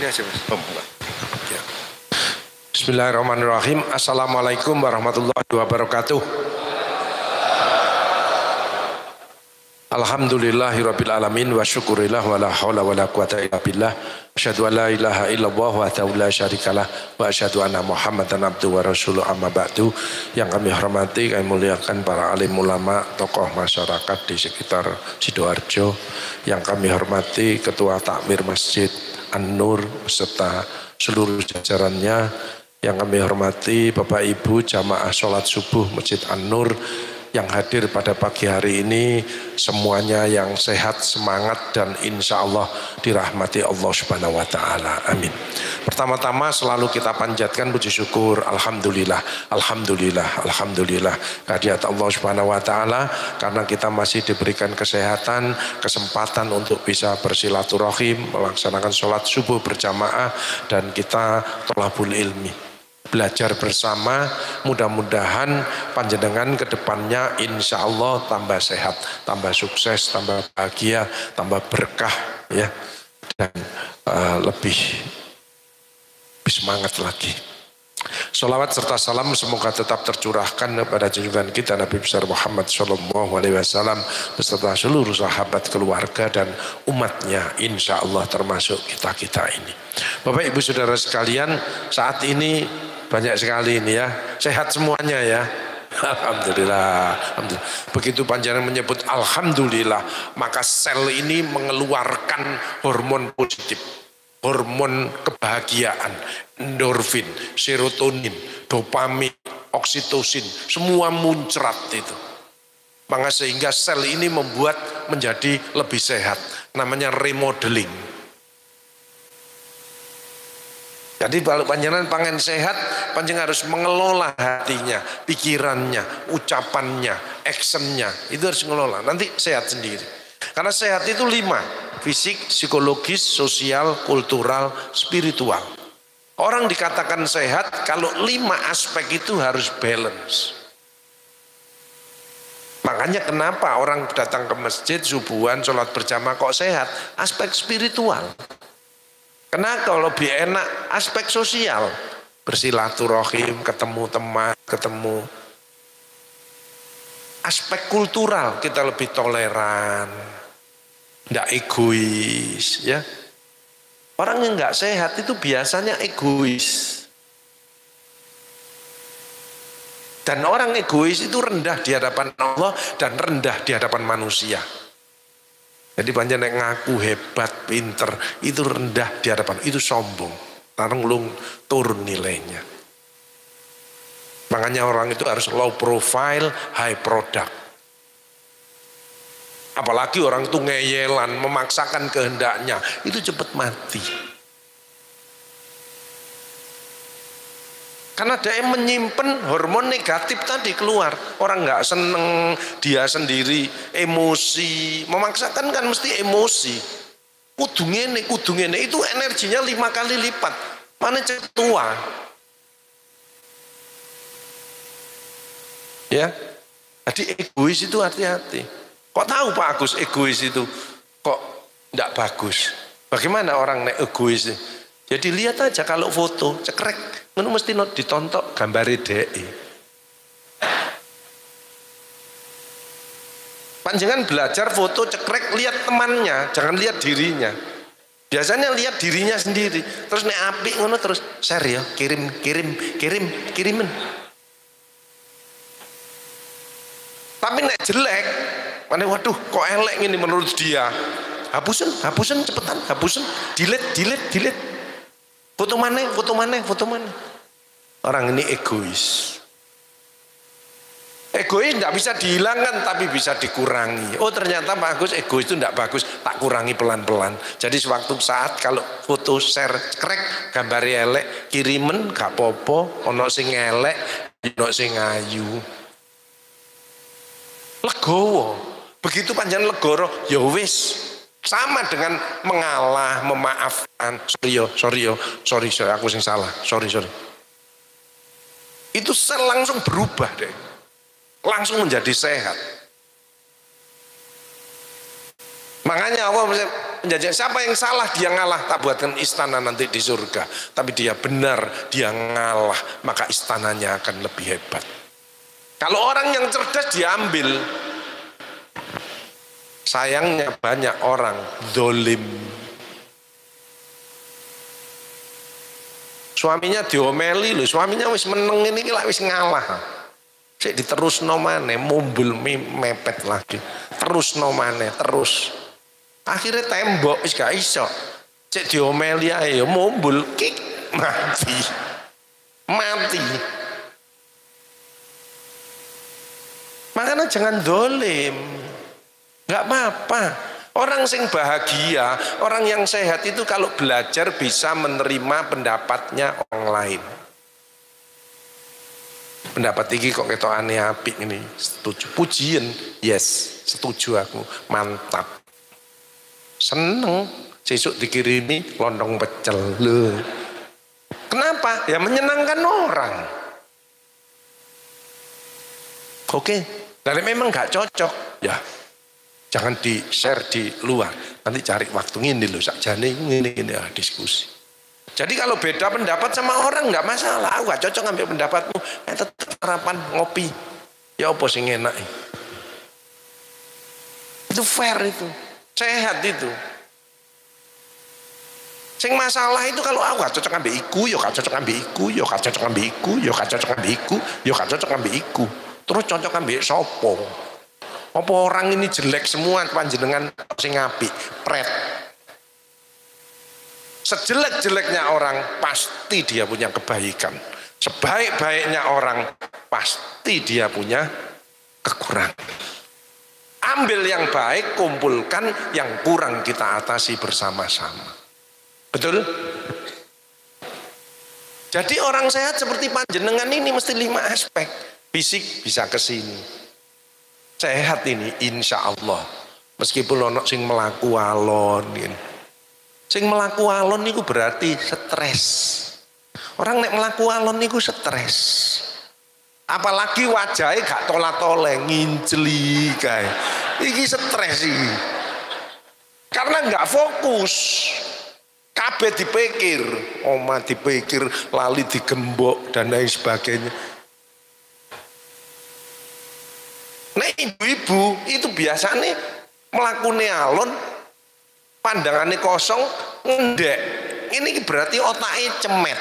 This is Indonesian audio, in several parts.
Ini aja Mas. Ya. Bismillahirrahmanirrahim. Assalamualaikum warahmatullahi wabarakatuh. Alhamdulillahirabbil alamin wa syukurillah wa la haula wa la quwata illa billah. Asyhadu an la ilaha illallah wa la syarikalah wa asyhadu anna Muhammadan abduhu wa rasuluh amma ba'du. Yang kami hormati, kami muliakan para alim ulama, tokoh masyarakat di sekitar Sidoarjo. Yang kami hormati Ketua Takmir Masjid An-Nur beserta seluruh jajarannya. Yang kami hormati Bapak Ibu jamaah sholat subuh Masjid An-Nur yang hadir pada pagi hari ini, semuanya yang sehat, semangat, dan insya Allah dirahmati Allah Subhanahu wa Ta'ala. Amin. Pertama-tama selalu kita panjatkan puji syukur, alhamdulillah, alhamdulillah, alhamdulillah kehadirat Allah Subhanahu wa Ta'ala, karena kita masih diberikan kesehatan, kesempatan untuk bisa bersilaturahim, melaksanakan sholat subuh berjamaah, dan kita thalabul ilmi, belajar bersama. Mudah-mudahan panjenengan ke depannya insya Allah tambah sehat, tambah sukses, tambah bahagia, tambah berkah ya, dan lebih semangat lagi. Sholawat serta salam semoga tetap tercurahkan kepada junjungan kita Nabi besar Muhammad SAW beserta seluruh sahabat, keluarga, dan umatnya insya Allah, termasuk kita-kita ini. Bapak Ibu Saudara sekalian, saat ini banyak sekali ini ya, sehat semuanya ya. Alhamdulillah, alhamdulillah. Begitu panjenengan menyebut alhamdulillah, maka sel ini mengeluarkan hormon positif, hormon kebahagiaan, endorfin, serotonin, dopamin, oksitosin, semua muncrat itu. Maka sehingga sel ini membuat menjadi lebih sehat, namanya remodeling. Jadi kalau panjenengan pengen sehat, panjenengan harus mengelola hatinya, pikirannya, ucapannya, actionnya, itu harus mengelola. Nanti sehat sendiri. Karena sehat itu 5, fisik, psikologis, sosial, kultural, spiritual. Orang dikatakan sehat kalau 5 aspek itu harus balance. Makanya kenapa orang datang ke masjid subuhan, sholat berjamaah kok sehat? Aspek spiritual. Karena kalau lebih enak aspek sosial, bersilaturahim, ketemu teman, ketemu. Aspek kultural kita lebih toleran, tidak egois, ya. Orang yang nggak sehat itu biasanya egois. Dan orang egois itu rendah di hadapan Allah dan rendah di hadapan manusia. Jadi panjenengan ngaku hebat, pinter, itu rendah di hadapan, itu sombong. Tarung turun nilainya. Makanya orang itu harus low profile, high product. Apalagi orang itu ngeyelan, memaksakan kehendaknya, itu cepat mati. Karena dia menyimpan hormon negatif tadi keluar. Orang nggak seneng, dia sendiri emosi, memaksakan kan mesti emosi. Kudungene itu energinya 5 kali lipat. Mana cepat tua? Ya, jadi egois itu hati-hati. Kok tahu Pak Agus egois itu kok nggak bagus? Bagaimana orang nek egois? Jadi lihat aja kalau foto cekrek. Itu mesti ditontok gambar DE. Panjenengan belajar foto cekrek, lihat temannya, jangan lihat dirinya. Biasanya lihat dirinya sendiri. Terus nek apik ngono terus share ya, kirimin. Tapi nek jelek, mana waduh kok elek ini menurut dia. Hapusin cepetan, hapusin, delete. Foto mana? Orang ini egois. Egois tidak bisa dihilangkan tapi bisa dikurangi. Oh ternyata Pak Agus egois itu tidak bagus, tak kurangi pelan-pelan. Jadi sewaktu saat kalau foto share krek gambar elek kirimen gak popo, ono sing elek, ono sing ayu. Legowo. Begitu panjang legoro, ya wis. Sama dengan mengalah, memaafkan. Sorry, aku yang salah. Sorry. Itu sel langsung berubah deh. Langsung menjadi sehat. Makanya Allah menjanjikan siapa yang salah dia ngalah, tak buatkan istana nanti di surga. Tapi dia benar, dia ngalah, maka istananya akan lebih hebat. Kalau orang yang cerdas diambil. Sayangnya banyak orang zolim. Suaminya diomeli loh, suaminya wis meneng ini lah wis ngalah. Cek diterus nomane, mumbul mepet lagi. Terus nomane, terus. Akhirnya tembok wis gak iso. Cek diomeli ae mumbul kik mati. Mati. Makanya jangan dolim. Gak apa-apa. Orang sing bahagia, orang yang sehat itu kalau belajar bisa menerima pendapatnya orang lain. Pendapat iki kok ketokane apik ini, setuju. Pujian, yes, setuju aku, mantap. Seneng, sesuk dikirimi lontong pecel. Loh. Kenapa? Ya menyenangkan orang. Oke, dan memang gak cocok, ya jangan di share di luar. Nanti cari waktu ngini loh, sakjane ngini ya diskusi. Jadi kalau beda pendapat sama orang nggak masalah, aku gak cocok ngambil pendapatmu, tetap sarapan ngopi, ya apa sing enak, itu fair, itu sehat itu. Sing masalah itu kalau aku gak cocok ngambil iku, yo gak cocok ngambil iku, yo gak cocok ngambil iku, yo gak cocok ngambil iku, yo gak cocok ngambil iku, terus cocok ngambil sopo? Apa orang ini jelek semua panjenengan sing apik, pret. Sejelek-jeleknya orang pasti dia punya kebaikan. Sebaik-baiknya orang pasti dia punya kekurangan. Ambil yang baik, kumpulkan yang kurang kita atasi bersama-sama. Betul? Jadi orang sehat seperti panjenengan ini mesti 5 aspek. Fisik bisa ke sini. Sehat ini insya Allah. Meskipun ono sing melaku alon gitu. Sing melaku alon niku berarti stres. Orang nek melaku alon niku stres. Apalagi wajahnya gak tola-tole, nginceli kae. Iki stres iki. Karena gak fokus. Kabeh dipikir, omah dipikir, lali digembok dan lain sebagainya. Nek ibu-ibu itu biasanya melakune alon, pandangannya kosong, ngendek. Ini berarti otaknya cemet.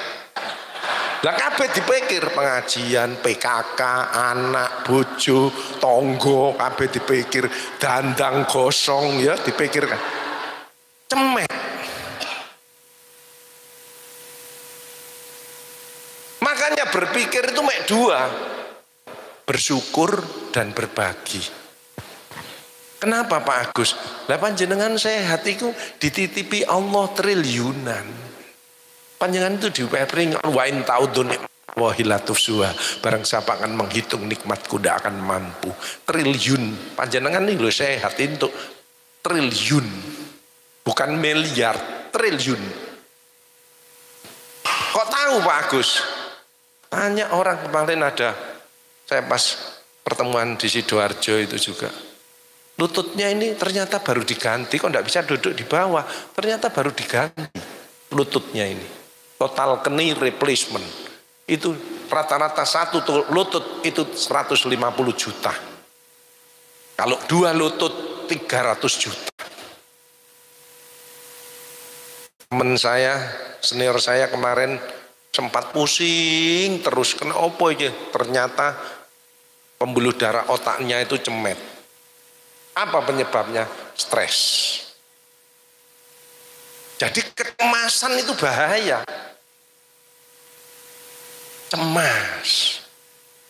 Lah kabeh dipikir pengajian, PKK, anak, bojo, tonggo, kabeh dipikir dandang gosong ya dipikirkan. Cemet. Makanya berpikir itu mek 2. Bersyukur dan berbagi. Kenapa Pak Agus? Lah panjenengan sehat itu dititipi Allah triliunan. Panjenengan itu diupepring wa in ta'udun wahilatuf suha. Barang siapa akan menghitung nikmatku tidak akan mampu. Triliun. Panjenengan ini loh sehat itu triliun. Bukan miliar, triliun. Kok tahu Pak Agus? Tanya orang kemarin ada. Saya pas pertemuan di Sidoarjo itu juga. Lututnya ini ternyata baru diganti, kok tidak bisa duduk di bawah, ternyata baru diganti lututnya ini. Total knee replacement. Itu rata-rata satu lutut itu 150 juta. Kalau 2 lutut 300 juta. Teman saya, senior saya kemarin sempat pusing terus, kena opo aja, ternyata pembuluh darah otaknya itu cemet. Apa penyebabnya? Stres. Jadi kecemasan itu bahaya. Cemas.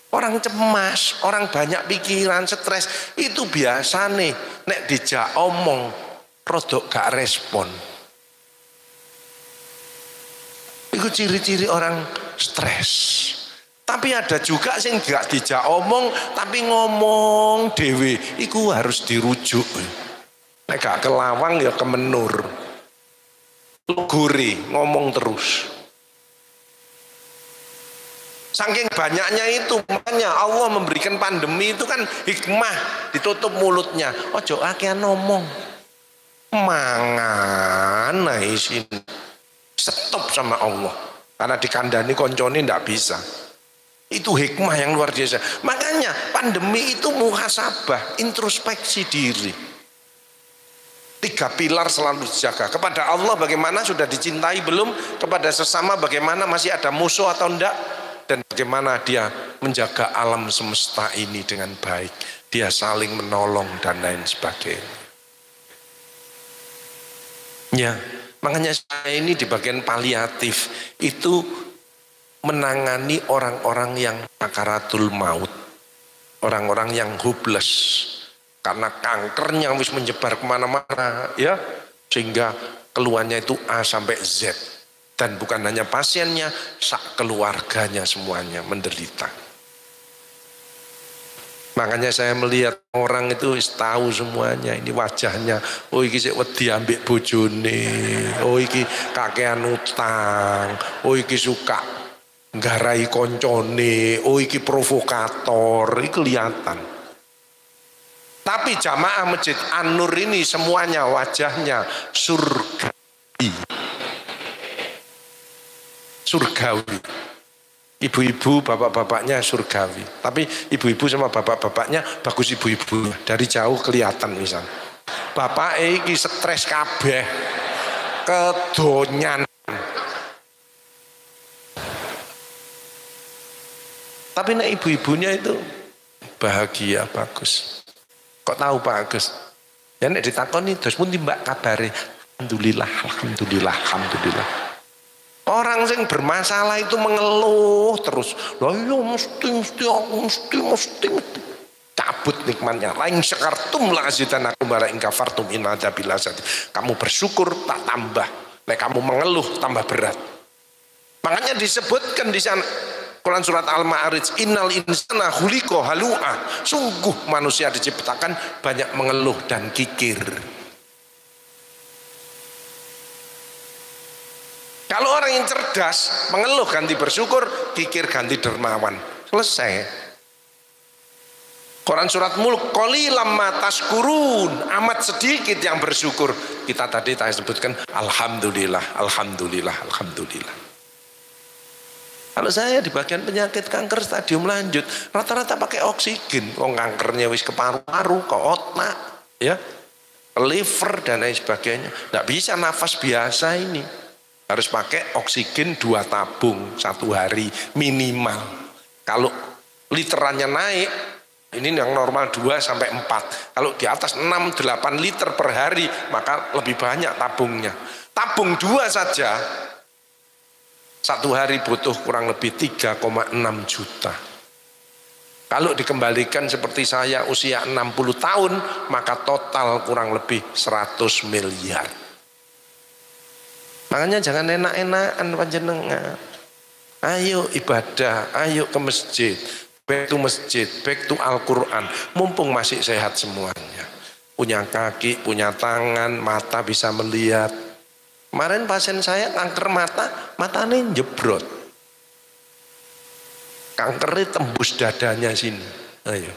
Orang cemas, orang banyak pikiran, stres itu biasa nih. Nek dijak omong, rodok gak respon. Itu ciri-ciri orang stres. Tapi ada juga sing gak dijak omong tapi ngomong dewe, iku harus dirujuk. Nek gak kelawang ya kemenur. Luguri ngomong terus. Saking banyaknya itu, makanya Allah memberikan pandemi itu kan hikmah, ditutup mulutnya. Ojo akean ngomong. mangan isin stop sama Allah karena dikandani koncone ndak bisa. Itu hikmah yang luar biasa. Makanya pandemi itu muhasabah, introspeksi diri. 3 pilar selalu dijaga. Kepada Allah bagaimana, sudah dicintai belum? Kepada sesama bagaimana, masih ada musuh atau enggak? Dan bagaimana dia menjaga alam semesta ini dengan baik. Dia saling menolong dan lain sebagainya. Ya, makanya saya ini di bagian paliatif itu menangani orang-orang yang sakaratul maut, orang-orang yang hopeless karena kankernya wis menyebar kemana-mana, ya, sehingga keluarnya itu A sampai Z, dan bukan hanya pasiennya, sak keluarganya semuanya menderita. Makanya saya melihat orang itu tahu semuanya, ini wajahnya, oh iki sik wedi ambek bojone, oh iki kakean utang, oh iki suka nggarai koncone, oh iki provokator, ini kelihatan. Tapi jamaah Masjid An-Nur ini semuanya wajahnya surgawi. Surgawi. Ibu-ibu, bapak-bapaknya surgawi. Tapi ibu-ibu sama bapak-bapaknya bagus ibu-ibunya. Dari jauh kelihatan misal. Bapak iki stres kabeh. Kedonyan. Tapi nek ibu-ibunya itu bahagia, bagus. Kok tahu Pak Agus? Ya nek ditakoni terus pun mbak kabare. Alhamdulillah, alhamdulillah, alhamdulillah. Orang yang bermasalah itu mengeluh terus. Lah iya mesti cabut nikmatnya. Lain syakartum la azidanakum wa in kafartum in adzabil azab. Kamu bersyukur tak tambah. Nek kamu mengeluh tambah berat. Makanya disebutkan di sana Quran surat Al-Ma'arij, innal insana khuliqa halu'a. Sungguh manusia diciptakan banyak mengeluh dan kikir. Kalau orang yang cerdas, mengeluh ganti bersyukur, kikir ganti dermawan. Selesai. Quran surat Mulk, qalilam ma tashkurun, amat sedikit yang bersyukur. Kita tadi sebutkan alhamdulillah, alhamdulillah, alhamdulillah. Kalau saya di bagian penyakit kanker stadium lanjut, rata-rata pakai oksigen. Kok kankernya wis ke paru-paru, ke otak, ya, liver dan lain sebagainya. Nggak bisa nafas biasa ini. Harus pakai oksigen 2 tabung 1 hari minimal. Kalau literannya naik, ini yang normal 2 sampai 4. Kalau di atas 6-8 liter per hari, maka lebih banyak tabungnya. Tabung 2 saja 1 hari butuh kurang lebih 3,6 juta. Kalau dikembalikan seperti saya usia 60 tahun, maka total kurang lebih 100 miliar. Makanya jangan enak-enakan panjenengan. Ayo ibadah, ayo ke masjid, back to masjid, back to Al-Quran. Mumpung masih sehat semuanya. Punya kaki, punya tangan, mata bisa melihat. Kemarin pasien saya kanker mata, matanya jebrot. Kankernya tembus dadanya sini. Ayo.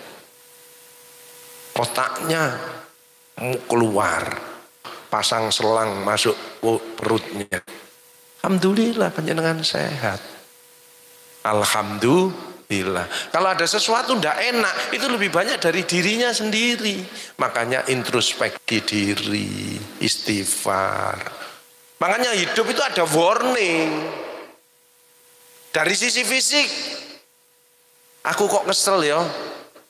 Otaknya mau keluar. Pasang selang masuk perutnya. Alhamdulillah panjenengan sehat. Alhamdulillah. Kalau ada sesuatu tidak enak, itu lebih banyak dari dirinya sendiri. Makanya introspeksi diri, istighfar. Makanya hidup itu ada warning. Dari sisi fisik, aku kok kesel ya,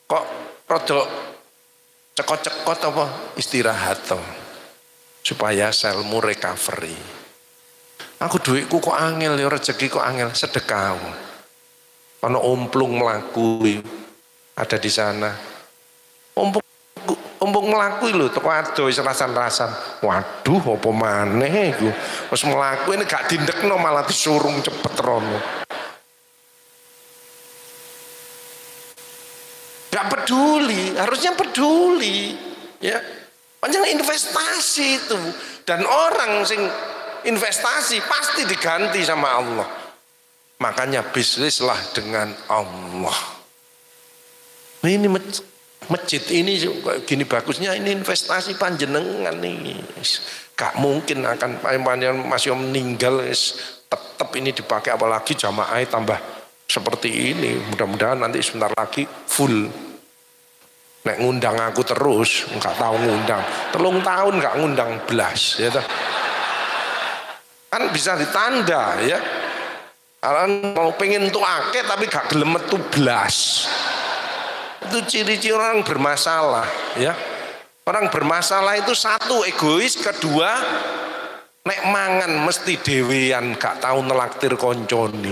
kok rodok cekot-cekot apa, istirahat toh. Supaya selmu recovery. Aku duitku kok angel ya, rezeki kok angel, sedekah. Ono omplung melaku ada di sana. Omplung melaku lho, teko ado wis rasan-rasan. Waduh, apa maneh iku? Wis melaku ini gak dindekno malah disurung cepet rono. Gak peduli, harusnya peduli, ya. Panjang investasi itu, dan orang sing investasi pasti diganti sama Allah. Makanya bisnislah dengan Allah. Ini Masjid ini gini bagusnya, ini investasi panjenengan nih. Gak mungkin akan panjenengan masih meninggal tetap ini dipakai, apalagi jamaah tambah seperti ini. Mudah-mudahan nanti sebentar lagi full. Nek ngundang aku terus, nggak tahu ngundang. 3 tahun nggak ngundang belas, ya toh. Kan bisa ditanda ya. Kalian mau pengen tuh akeh tapi gak gelem metu belas. Itu ciri-ciri orang bermasalah ya. Orang bermasalah itu satu egois, kedua nek mangan mesti dewean, gak tahu nelaktir konconi,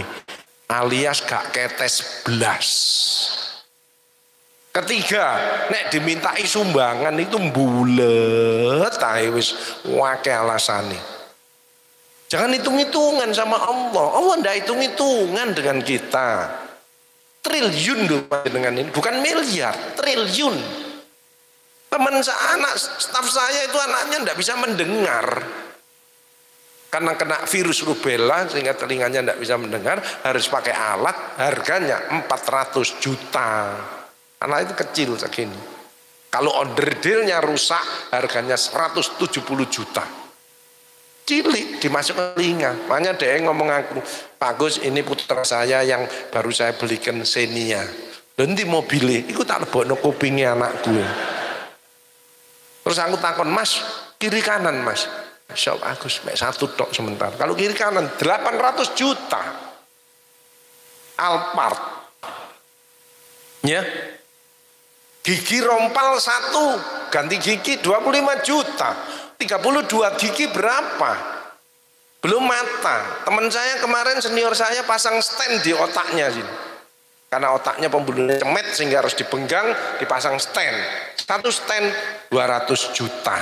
alias gak ketes belas. Ketiga, nek dimintai sumbangan itu bulet ae wis wake alasane. Jangan hitung-hitungan sama Allah. Allah ndak hitung-hitungan dengan kita. Triliun loh dengan ini, bukan miliar, triliun. Teman anak staf saya itu anaknya ndak bisa mendengar. Karena kena virus rubella sehingga telinganya ndak bisa mendengar, harus pakai alat, harganya 400 juta. Anak itu kecil segini. Kalau onderdilnya rusak, harganya 170 juta. Cilik dimasuk telinga. Makanya dia ngomong aku, Pak Gus, ini putra saya yang baru saya belikan Xenia. Nanti mobilnya, itu tak lebokno kupingnya anakku. Terus aku takon, Mas, kiri kanan Mas. Masya Allah, Agus, satu tok sebentar. Kalau kiri kanan 800 juta. Alphard. Ya. Gigi rompal 1, ganti gigi 25 juta. 32 gigi berapa? Belum mata. Teman saya kemarin senior saya pasang stand di otaknya sini. Karena otaknya pembuluhnya cemet sehingga harus dipenggang, dipasang stand. Satu stand 200 juta.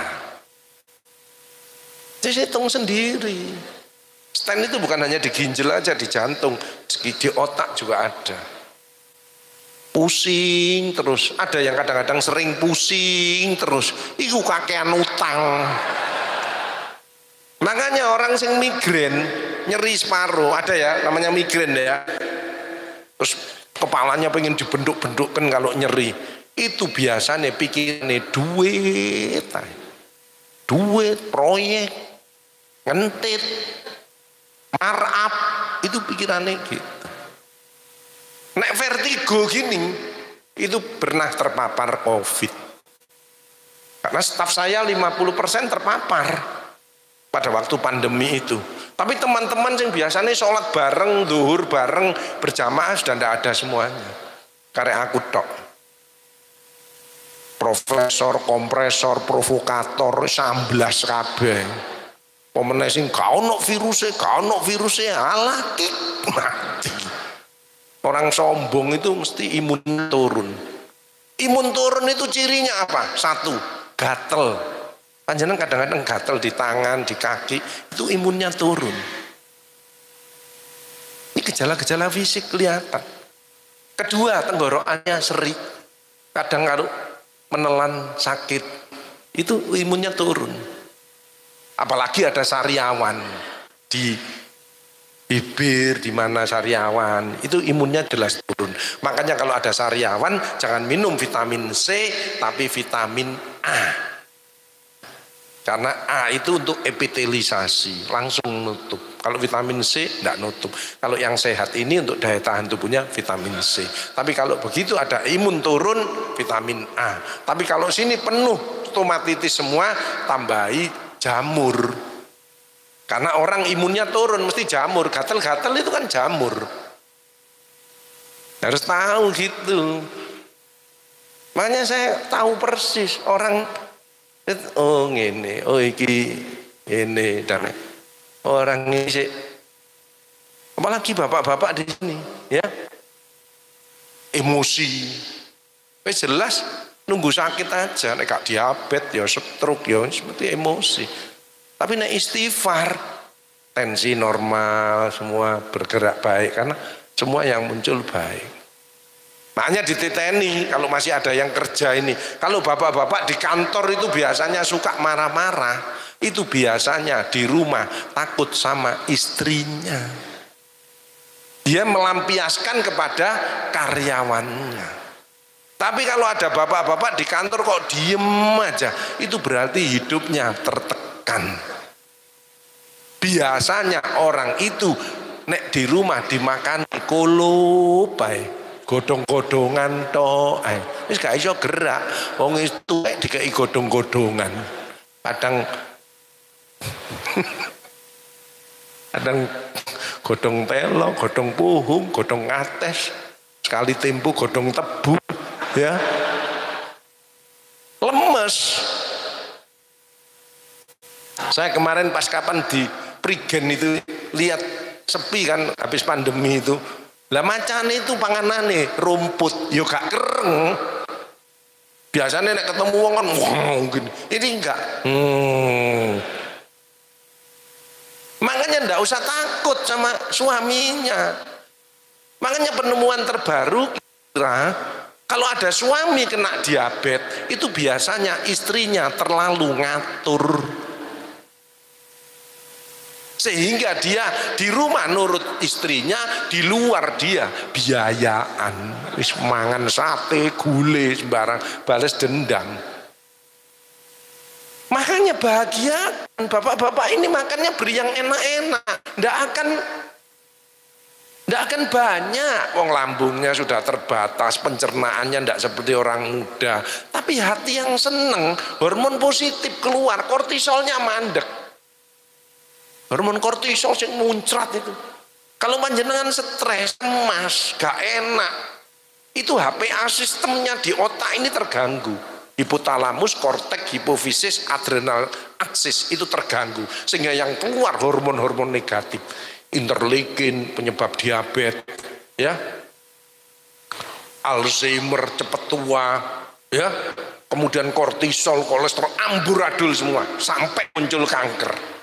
Jadi hitung sendiri. Stand itu bukan hanya di ginjal aja, di jantung, di otak juga ada. Pusing terus, ada yang kadang-kadang sering pusing terus, iku kakean utang. Makanya orang sing migrain, nyeri separuh, ada ya namanya migrain ya. Terus kepalanya pengen dibentuk-bentukkan kalau nyeri. Itu biasanya pikirannya duit, proyek, ngentit, markup, itu pikirannya gitu. Nek vertigo gini, itu pernah terpapar COVID. Karena staf saya 50% terpapar pada waktu pandemi itu. Tapi teman-teman yang biasanya sholat bareng, zuhur bareng, berjamaah sudah tidak ada semuanya. Karena aku tok. Profesor, kompresor, provokator, 16 kabeh. Pemenang sing gak ono virusnya, alah kik mati. Orang sombong itu mesti imun turun. Imun turun itu cirinya apa? 1, gatel. Panjenengan kadang-kadang gatel di tangan, di kaki, itu imunnya turun. Ini gejala-gejala fisik kelihatan. Kedua, tenggorokannya seri. Kadang kalau menelan sakit, itu imunnya turun. Apalagi ada sariawan di bibir, di mana sariawan, itu imunnya jelas turun. Makanya kalau ada sariawan jangan minum vitamin C tapi vitamin A. Karena A itu untuk epitelisasi, langsung nutup. Kalau vitamin C tidak nutup. Kalau yang sehat ini untuk daya tahan tubuhnya vitamin C. Tapi kalau begitu ada imun turun, vitamin A. Tapi kalau sini penuh stomatitis semua, tambahi jamur. Karena orang imunnya turun mesti jamur, gatel-gatel itu kan jamur. Harus tahu gitu. Makanya saya tahu persis orang, oh ini, oh ini dan orang ini sih. Apalagi bapak-bapak di sini, ya, emosi. Jelas nunggu sakit aja, nek gak diabetes, ya stroke, ya seperti emosi. Tapi nek istighfar, tensi normal, semua bergerak baik karena semua yang muncul baik. Makanya dititeni kalau masih ada yang kerja ini. Kalau bapak-bapak di kantor itu biasanya suka marah-marah, itu biasanya di rumah takut sama istrinya. Dia melampiaskan kepada karyawannya. Tapi kalau ada bapak-bapak di kantor kok diem aja, itu berarti hidupnya tertekan. Biasanya orang itu nek di rumah dimakan kolup ae, godong-godongan tok ae. Wis gak iso gerak, wong itu dikei godong-godongan. Kadang kadang godong telo, godong puhung, godong ngates, sekali tempo godong tebu, ya. Lemes. Saya kemarin pas kapan di Prigen itu lihat sepi kan habis pandemi itu. Lah macane itu panganane rumput yo gak kereng. Biasanya nek ketemu wong kan wow gini. Ini enggak. Makanya ndak usah takut sama suaminya. Makanya penemuan terbaru kira kalau ada suami kena diabetes itu biasanya istrinya terlalu ngatur. Sehingga dia di rumah nurut istrinya, di luar dia biayaan, wis mangan sate, gule sembarang, balas dendam. Makanya bahagia, bapak-bapak ini makannya beri yang enak-enak, ndak akan banyak. Wong lambungnya sudah terbatas, pencernaannya ndak seperti orang muda, tapi hati yang seneng, hormon positif keluar, kortisolnya mandek. Hormon kortisol yang muncrat itu. Kalau panjenengan stres, cemas, gak enak, itu HPA sistemnya di otak ini terganggu. Hipotalamus, korteks, hipofisis, adrenal aksis itu terganggu. Sehingga yang keluar hormon-hormon negatif. Interleukin, penyebab diabetes, ya. Alzheimer, cepat tua, ya. Kemudian kortisol, kolesterol, amburadul semua. Sampai muncul kanker.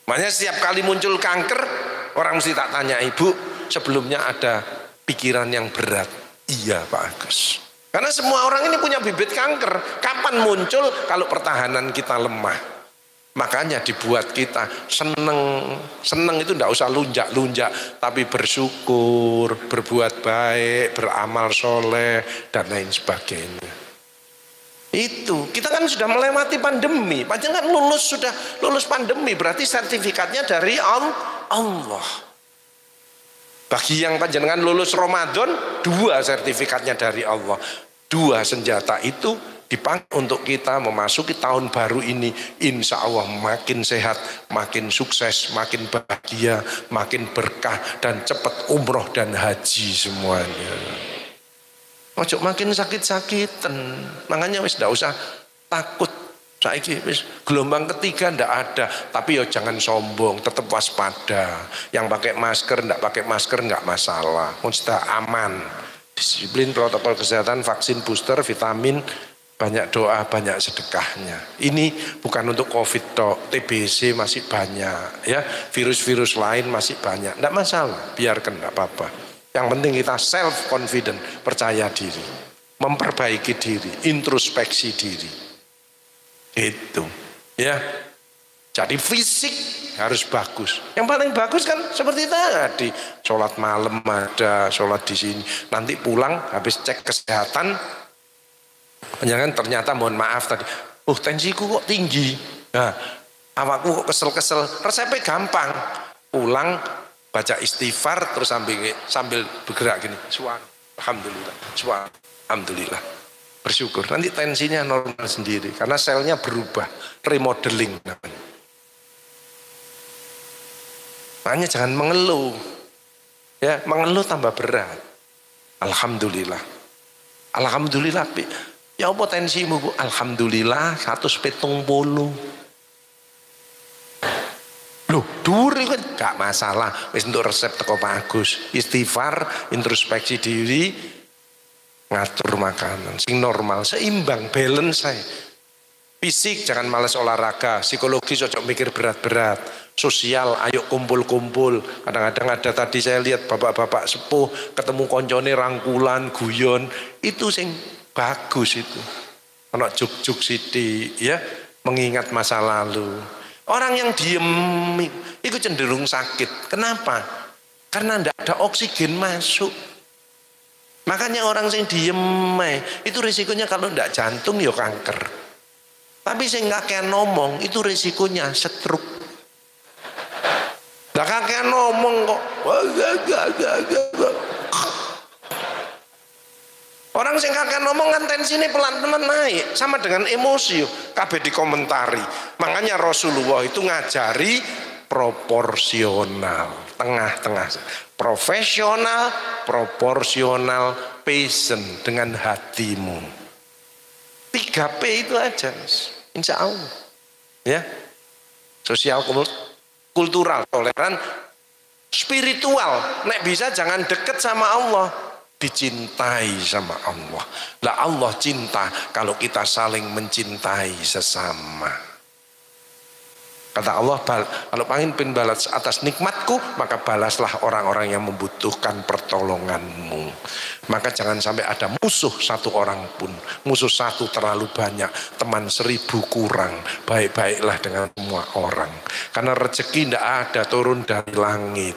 Makanya setiap kali muncul kanker, orang mesti tak tanya, ibu sebelumnya ada pikiran yang berat? Iya Pak Agus. Karena semua orang ini punya bibit kanker. Kapan muncul? Kalau pertahanan kita lemah. Makanya dibuat kita seneng. Seneng itu tidak usah lunjak-lunjak, tapi bersyukur, berbuat baik, beramal soleh, dan lain sebagainya. Itu kita kan sudah melewati pandemi, panjenengan sudah lulus pandemi, berarti sertifikatnya dari Allah. Bagi yang panjenengan lulus Ramadan, 2 sertifikatnya dari Allah. 2 senjata itu dipakai untuk kita memasuki tahun baru ini. Insya Allah makin sehat, makin sukses, makin bahagia, makin berkah, dan cepat umroh dan haji semuanya. Ojo makin sakit-sakitan. Makanya wis ndak usah takut. Saiki wis gelombang ketiga ndak ada, tapi yo jangan sombong, tetap waspada. Yang pakai masker ndak pakai masker nggak masalah. Sudah aman. Disiplin protokol kesehatan, vaksin booster, vitamin, banyak doa, banyak sedekahnya. Ini bukan untuk Covid tok, TBC masih banyak, ya. Virus-virus lain masih banyak. Ndak masalah, biarkan ndak apa-apa. Yang penting kita self confident, percaya diri, memperbaiki diri, introspeksi diri. Itu, ya. Jadi fisik harus bagus. Yang paling bagus kan seperti tadi, sholat malam ada, sholat di sini. Nanti pulang habis cek kesehatan, jangan ternyata mohon maaf tadi, tensiku kok tinggi. Nah, awakku kok kesel-kesel. Resepnya gampang, pulang baca istighfar terus sambil bergerak gini, alhamdulillah, alhamdulillah, bersyukur. Nanti tensinya normal sendiri karena selnya berubah, remodeling namanya. Makanya jangan mengeluh, ya, mengeluh tambah berat. Alhamdulillah, alhamdulillah. Ya apa tensimu Bu? Alhamdulillah 170. Loh, duri kan gak masalah. Wis untuk resep teko Pak Agus. Istighfar, introspeksi diri, ngatur makanan sing normal, seimbang, balance saya. Fisik jangan malas olahraga, psikologis cocok mikir berat-berat, sosial ayo kumpul-kumpul. Kadang-kadang ada tadi saya lihat bapak-bapak sepuh ketemu koncone rangkulan, guyon, itu sing bagus itu. Ono juk-juk sithik ya, mengingat masa lalu. Orang yang diem itu cenderung sakit. Kenapa? Karena tidak ada oksigen masuk. Makanya orang sing diem itu risikonya kalau ndak jantung ya kanker. Tapi sing kakean ngomong itu risikonya stroke. Ndak kakean ngomong kok. Orang sing kakean ngomong kan tensinya pelan-pelan naik, sama dengan emosi kabeh dikomentari. Makanya Rasulullah itu ngajari proporsional, tengah-tengah. Profesional, proporsional, passion dengan hatimu. 3P itu aja, insya Allah. Ya, sosial, kultural, toleran, spiritual. Nek bisa jangan deket sama Allah, dicintai sama Allah. Lah Allah cinta kalau kita saling mencintai sesama. Kata Allah, kalau pengen balas atas nikmatku, maka balaslah orang-orang yang membutuhkan pertolonganmu. Maka jangan sampai ada musuh satu orang pun. Musuh satu terlalu banyak, teman 1000 kurang. Baik-baiklah dengan semua orang. Karena rezeki tidak ada turun dari langit,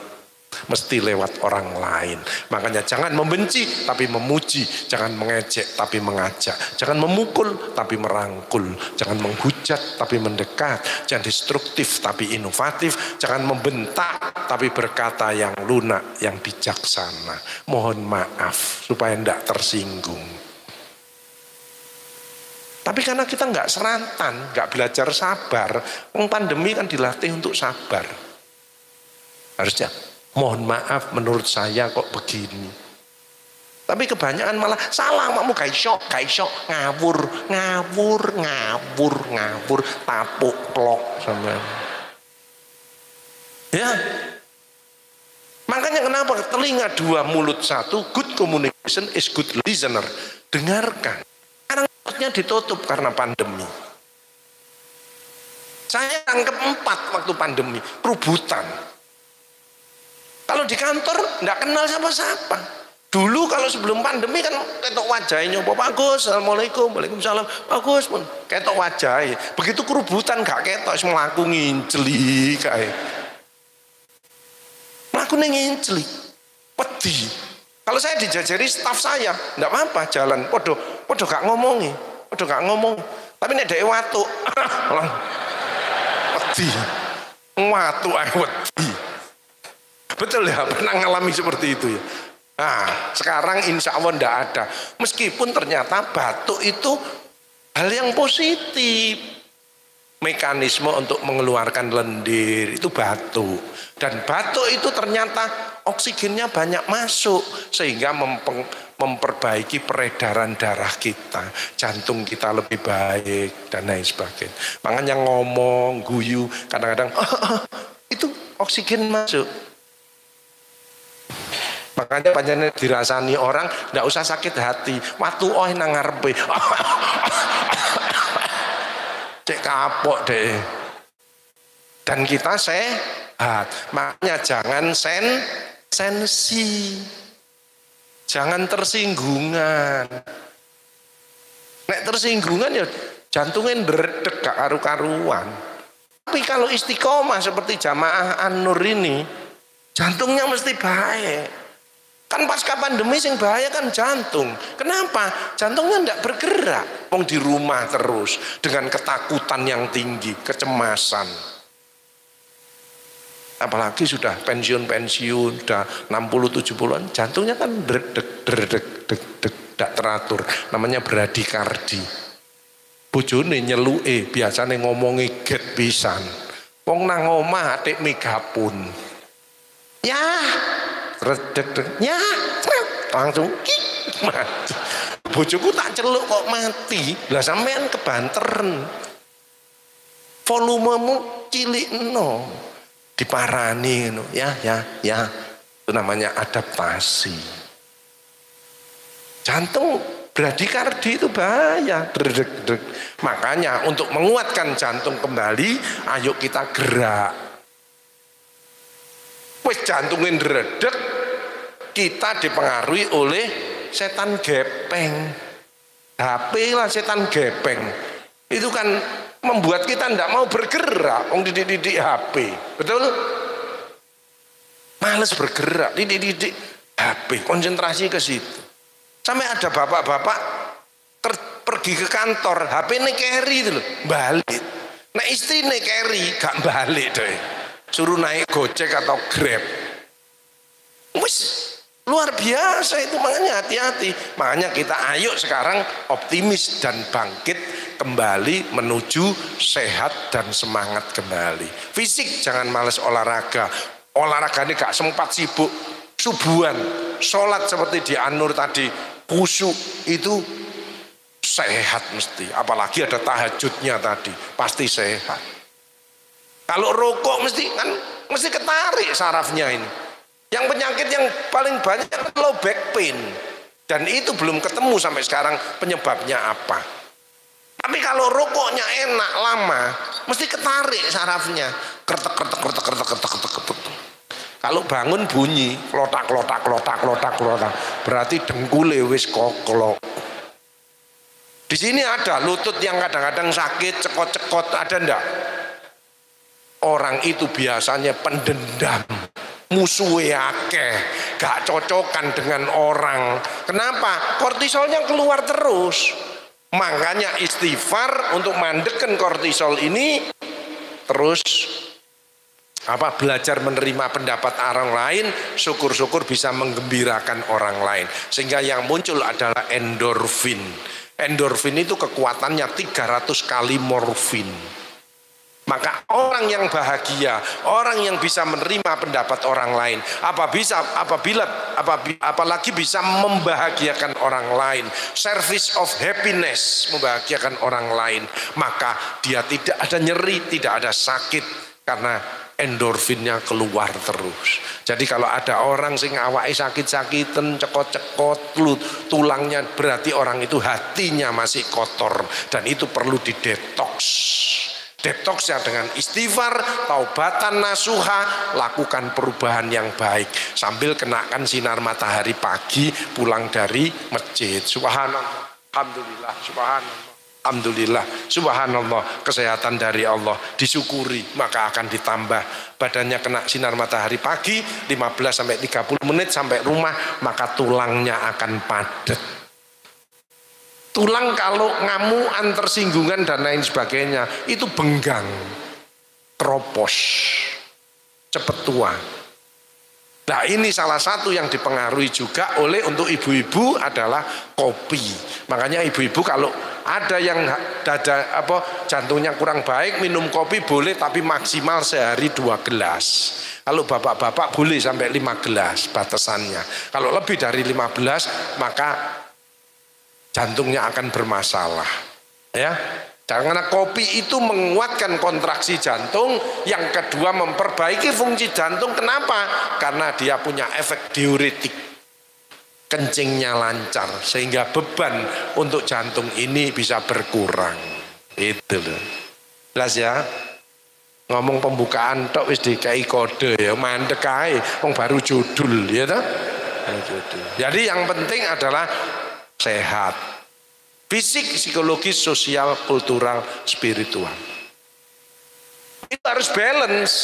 mesti lewat orang lain. Makanya jangan membenci tapi memuji, jangan mengejek tapi mengajak, jangan memukul tapi merangkul, jangan menghujat tapi mendekat, jangan destruktif tapi inovatif, jangan membentak tapi berkata yang lunak, yang bijaksana. Mohon maaf supaya tidak tersinggung. Tapi karena kita nggak serantan, nggak belajar sabar, pandemi kan dilatih untuk sabar. Harusnya mohon maaf menurut saya kok begini. Tapi kebanyakan malah salah, makmu gak iso, ngawur, tapuk plok sama. Ya. Makanya kenapa telinga 2 mulut 1, good communication is good listener. Dengarkan. Sekarang mulutnya ditutup karena pandemi. Saya tangkap 4 waktu pandemi, kerubutan. Kalau di kantor enggak kenal siapa-siapa. Dulu kalau sebelum pandemi kan ketok wajahnya Pak Gus, Assalamualaikum, Waalaikumsalam, Pak Gus pun ketok wajahnya. Begitu kerubutan gak ketok, melaku nginceli kayak. Melaku nginceli, pedih. Kalau saya dijajari staf saya, enggak apa-apa jalan, podo gak ngomongi, Tapi nek dhek watu, pedih. Watu ae wedi. Betul ya, pernah ngalami seperti itu ya. Nah, sekarang insya Allah tidak ada. Meskipun ternyata batuk itu hal yang positif. Mekanisme untuk mengeluarkan lendir itu batuk. Dan batuk itu ternyata oksigennya banyak masuk. Sehingga memperbaiki peredaran darah kita. Jantung kita lebih baik dan lain sebagainya. Makanya ngomong, guyu, kadang-kadang itu oksigen masuk. Makanya panjangnya dirasani orang tidak usah sakit hati. Waktu nang ngarepe cek kapok deh. Dan kita sehat. Makanya jangan sensi, jangan tersinggungan. Nek tersinggungan ya jantungnya ndredeg gak karu-karuan. Tapi kalau istiqomah seperti jamaah An-Nur ini, jantungnya mesti baik. Kan pasca pandemi sing bahaya kan jantung. Kenapa? Jantungnya tidak bergerak. Wong di rumah terus dengan ketakutan yang tinggi, kecemasan. Apalagi sudah pensiun, sudah 60-70-an, jantungnya kan dredeg, tidak teratur. Namanya bradikardi. Bojone nyeluke, biasanya ngomongi get pisan. Wong nang omah atik megapun. Ya, redeg ya langsung mati. Bojoku tak celuk kok mati. Lah sampean kebanteren, volumemu cilik no, diparani no. Ya itu namanya adaptasi. Jantung bradikardi itu bahaya. Makanya untuk menguatkan jantung kembali, ayo kita gerak. Wis jantungnya ndredeg, kita dipengaruhi oleh setan gepeng. HP lah setan gepeng. Itu kan membuat kita tidak mau bergerak. Wong didik-didik HP, betul? Males bergerak, didik-didik HP, konsentrasi ke situ. Sampai ada bapak-bapak pergi ke kantor, HP ini carry itu loh, balik. Nah istri ini carry, gak balik deh. Suruh naik Gojek atau Grab. Wis luar biasa itu, makanya hati-hati. Makanya kita ayo sekarang optimis dan bangkit kembali menuju sehat dan semangat kembali. Fisik jangan males olahraga. Olahraga ini gak sempat, sibuk. Subuhan, sholat seperti di An-Nur tadi, khusyuk itu sehat mesti. Apalagi ada tahajudnya tadi, pasti sehat. Kalau rokok mesti ketarik sarafnya ini. Yang penyakit yang paling banyak low back pain, dan itu belum ketemu sampai sekarang penyebabnya apa. Tapi kalau rokoknya enak lama, mesti ketarik sarafnya, kertek kertek kertek kertek kertek kertek kertek. Kalau bangun bunyi klotak klotak klotak klotak klotak, berarti dengkule wis koklok. Di sini ada lutut yang kadang-kadang sakit, cekot-cekot, ada ndak? Orang itu biasanya pendendam, musuhnya akeh, gak cocokan dengan orang. Kenapa? Kortisolnya keluar terus. Makanya istighfar untuk mandekkan kortisol ini, terus belajar menerima pendapat orang lain, syukur-syukur bisa menggembirakan orang lain. Sehingga yang muncul adalah endorfin. Endorfin itu kekuatannya 300 kali morfin. Maka orang yang bahagia, orang yang bisa menerima pendapat orang lain, apalagi bisa membahagiakan orang lain, service of happiness, membahagiakan orang lain, maka dia tidak ada nyeri, tidak ada sakit, karena endorfinnya keluar terus. Jadi kalau ada orang sing awake sakit-sakitan, cekot-cekot, tulangnya, berarti orang itu hatinya masih kotor, dan itu perlu didetoks. Detoksnya dengan istighfar, taubatan nasuha, lakukan perubahan yang baik sambil kenakan sinar matahari pagi pulang dari masjid. Subhanallah, alhamdulillah, subhanallah, alhamdulillah, subhanallah. Kesehatan dari Allah disyukuri, maka akan ditambah. Badannya kena sinar matahari pagi 15-30 menit sampai rumah, maka tulangnya akan padat. Tulang kalau ngamuan, tersinggungan dan lain sebagainya itu benggang, keropos, cepat tua. Nah ini salah satu yang dipengaruhi juga oleh untuk ibu-ibu adalah kopi. Makanya ibu-ibu kalau ada yang jantungnya kurang baik, minum kopi boleh, tapi maksimal sehari 2 gelas. Kalau bapak-bapak boleh sampai 5 gelas batasannya. Kalau lebih dari 15 maka jantungnya akan bermasalah, ya. Karena kopi itu menguatkan kontraksi jantung, yang kedua memperbaiki fungsi jantung. Kenapa? Karena dia punya efek diuretik, kencingnya lancar, sehingga beban untuk jantung ini bisa berkurang. Itu loh. Jelas ya. Ngomong pembukaan tok wis dikai kode ya, mandek ae wong baru judul ya toh. Jadi yang penting adalah sehat, fisik, psikologis, sosial, kultural, spiritual. Itu harus balance.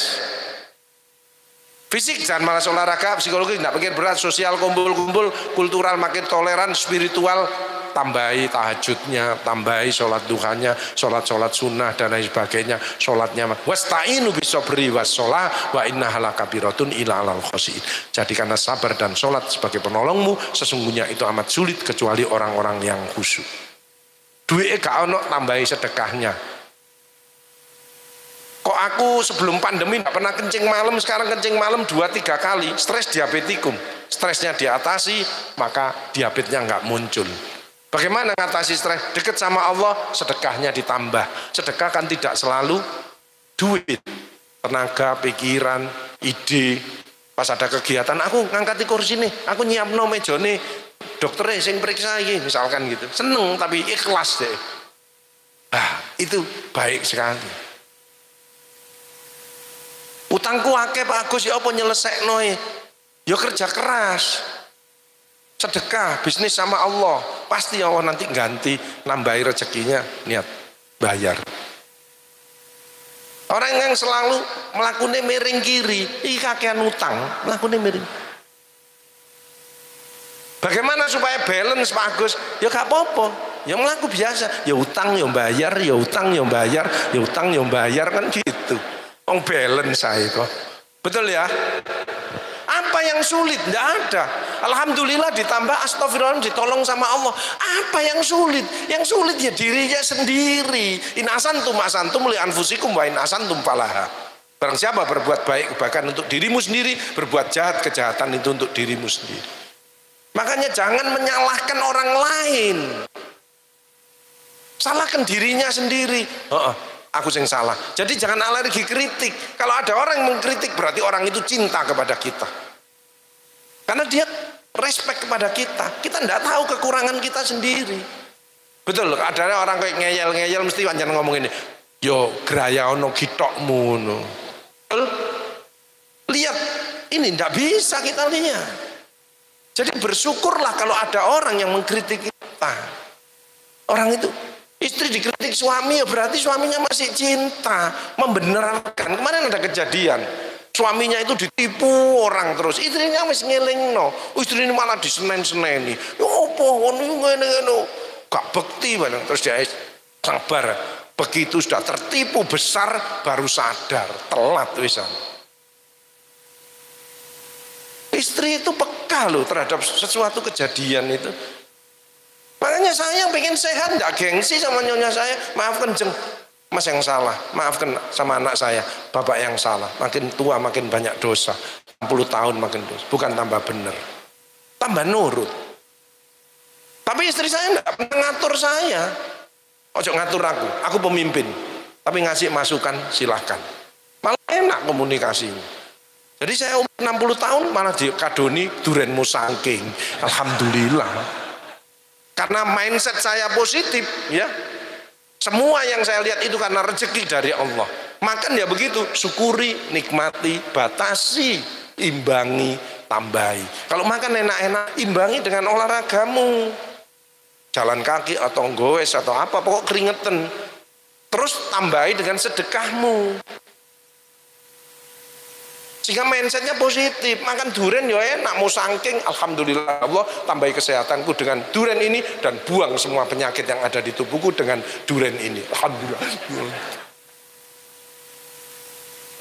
Fisik jangan malas olahraga, psikologis tidak pikir berat, sosial kumpul-kumpul, kultural makin toleran, spiritual tambahi tahajudnya, tambahi sholat duhanya, sholat sunnah dan lain sebagainya, sholatnya wasta'inu bisobri wassolah wa innaha lakabiratun ila alal khosiin. Jadikanlah sabar dan sholat sebagai penolongmu, sesungguhnya itu amat sulit kecuali orang-orang yang khusyuk. Duitnya gak ono, tambahi sedekahnya. Kok aku sebelum pandemi gak pernah kencing malam, sekarang kencing malam 2-3 kali, stres diabetikum. Stresnya diatasi, maka diabetesnya gak muncul. Bagaimana ngatasi stres? Dekat sama Allah, sedekahnya ditambah. Sedekah kan tidak selalu duit, tenaga, pikiran, ide. Pas ada kegiatan, aku ngangkati kursi nih, aku nyiapno mejone, dokternya sing periksa iki, misalkan gitu. Seneng tapi ikhlas deh. Itu baik sekali. Utangku akeh Pak Agus, ya apa nyelesekno e? Ya kerja keras. Sedekah, bisnis sama Allah, pasti Allah nanti ganti, nambahi rezekinya, niat bayar. Orang yang selalu melakukan miring kiri, kakean utang, melakukan miring. Bagaimana supaya balance Pak Agus? Ya gak apa-apa, ya melaku biasa, ya utang ya bayar, ya utang ya bayar, ya utang ya bayar, kan gitu. Balance saya kok. Betul ya? Apa yang sulit? Tidak ada. Alhamdulillah ditambah astagfirullah, ditolong sama Allah. Apa yang sulit? Yang sulit ya dirinya sendiri. In asantum asantum li anfusikum wa in asantum falaha. Barang siapa berbuat baik kebaikan untuk dirimu sendiri, berbuat jahat kejahatan itu untuk dirimu sendiri. Makanya jangan menyalahkan orang lain. Salahkan dirinya sendiri. Aku yang salah. Jadi jangan alergi kritik. Kalau ada orang yang mengkritik berarti orang itu cinta kepada kita. Karena dia respect kepada kita. Kita tidak tahu kekurangan kita sendiri. Betul, ada orang kayak ngeyel-ngeyel mesti panjang ngomong ini. Yo geraya ono kitokmu no. Lihat, ini tidak bisa kita lihat. Jadi bersyukurlah kalau ada orang yang mengkritik kita. Orang itu, istri dikritik suami ya berarti suaminya masih cinta, membenarkan. Kemarin ada kejadian, suaminya itu ditipu orang terus, istrinya masih ngelingno, istrinya malah disenen-seneni. Ya apa, ngono, gak bekti banget. Terus dia sabar. Begitu sudah tertipu besar baru sadar, telat wisan. Istri itu peka loh terhadap sesuatu kejadian itu. Makanya saya yang pengen sehat, nggak gengsi sama nyonya saya. Maafkan jeng, mas yang salah. Maafkan sama anak saya, bapak yang salah. Makin tua makin banyak dosa. 60 tahun makin dosa. Bukan tambah bener, tambah nurut. Tapi istri saya nggak pernah ngatur saya. Ojo ngatur aku pemimpin. Tapi ngasih masukan silahkan. Malah enak komunikasinya. Jadi saya umur 60 tahun malah dikadoni duren musangking. Alhamdulillah. Karena mindset saya positif ya. Semua yang saya lihat itu karena rezeki dari Allah. Makan ya begitu, syukuri, nikmati, batasi, imbangi, tambahi. Kalau makan enak-enak, imbangi dengan olahragamu. Jalan kaki atau goes atau apa, pokok keringetan. Terus tambahi dengan sedekahmu. Sehingga mindsetnya positif. Makan durian ya enak, mau sangking, alhamdulillah Allah tambahi kesehatanku dengan durian ini dan buang semua penyakit yang ada di tubuhku dengan durian ini. Alhamdulillah.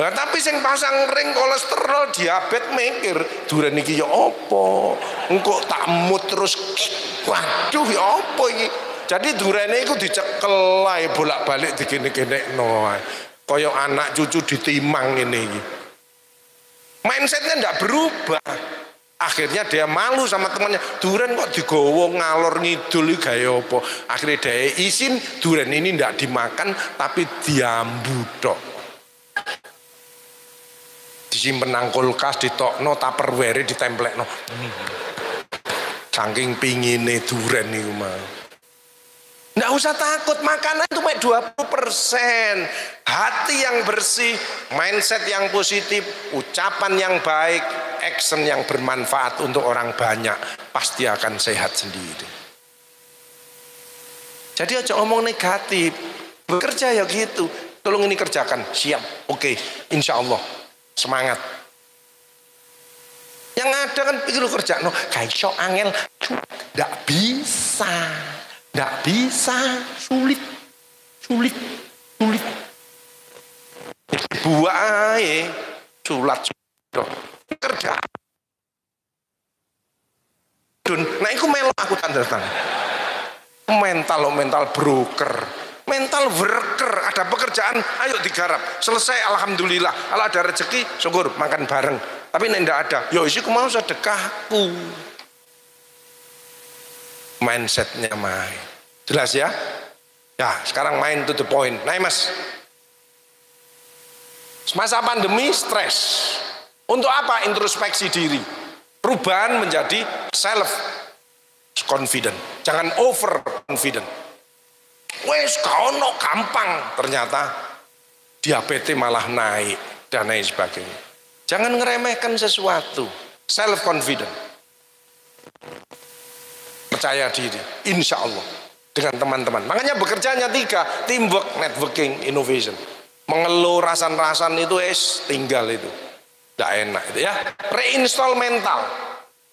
Nah, tapi sing pasang ring kolesterol, diabetes mikir durian iki ya apa? Engko tak mut terus. Waduh ya apa iki? Jadi durene iku dicekel ae bolak-balik digene-genekno ae. Kaya anak cucu ditimang ngene iki. Mindsetnya ndak berubah. Akhirnya dia malu sama temannya. Duren kok digowo ngalor ngidul iki gawe apa? Akhirnya dia izin duren ini ndak dimakan tapi diambu tok. Disimpen nang kulkas, ditokno tupperware ditemplekno. Saking pingine duren niku mah. Nggak usah takut, makanan itu 20%. Hati yang bersih, mindset yang positif, ucapan yang baik, action yang bermanfaat untuk orang banyak, pasti akan sehat sendiri. Jadi aja ngomong negatif. Bekerja ya gitu. Tolong ini kerjakan, siap, oke, insya Allah. Semangat. Yang ada kan itu kerja no kayak sok angel, nggak bisa, sulit. Buah sulat kerja. Nah itu melo aku tanda tangan. Mental broker. Mental worker, ada pekerjaan, ayo digarap, selesai alhamdulillah. Kalau ada rezeki, syukur makan bareng. Tapi nek ndak ada, yo isiku mau sedekahku. Mindsetnya main, jelas ya? Ya, sekarang main to the point. Nah mas, masa pandemi stres. Untuk apa? Introspeksi diri. Perubahan menjadi self confident. Jangan over confident. Wes kono gampang, ternyata diabetes malah naik dan lain sebagainya. Jangan ngeremehkan sesuatu. Self confident, percaya diri, insya Allah dengan teman-teman. Makanya bekerjanya 3, teamwork, networking, innovation. Mengeluh rasan-rasan itu tinggal itu, tidak enak itu ya. Reinstall mental.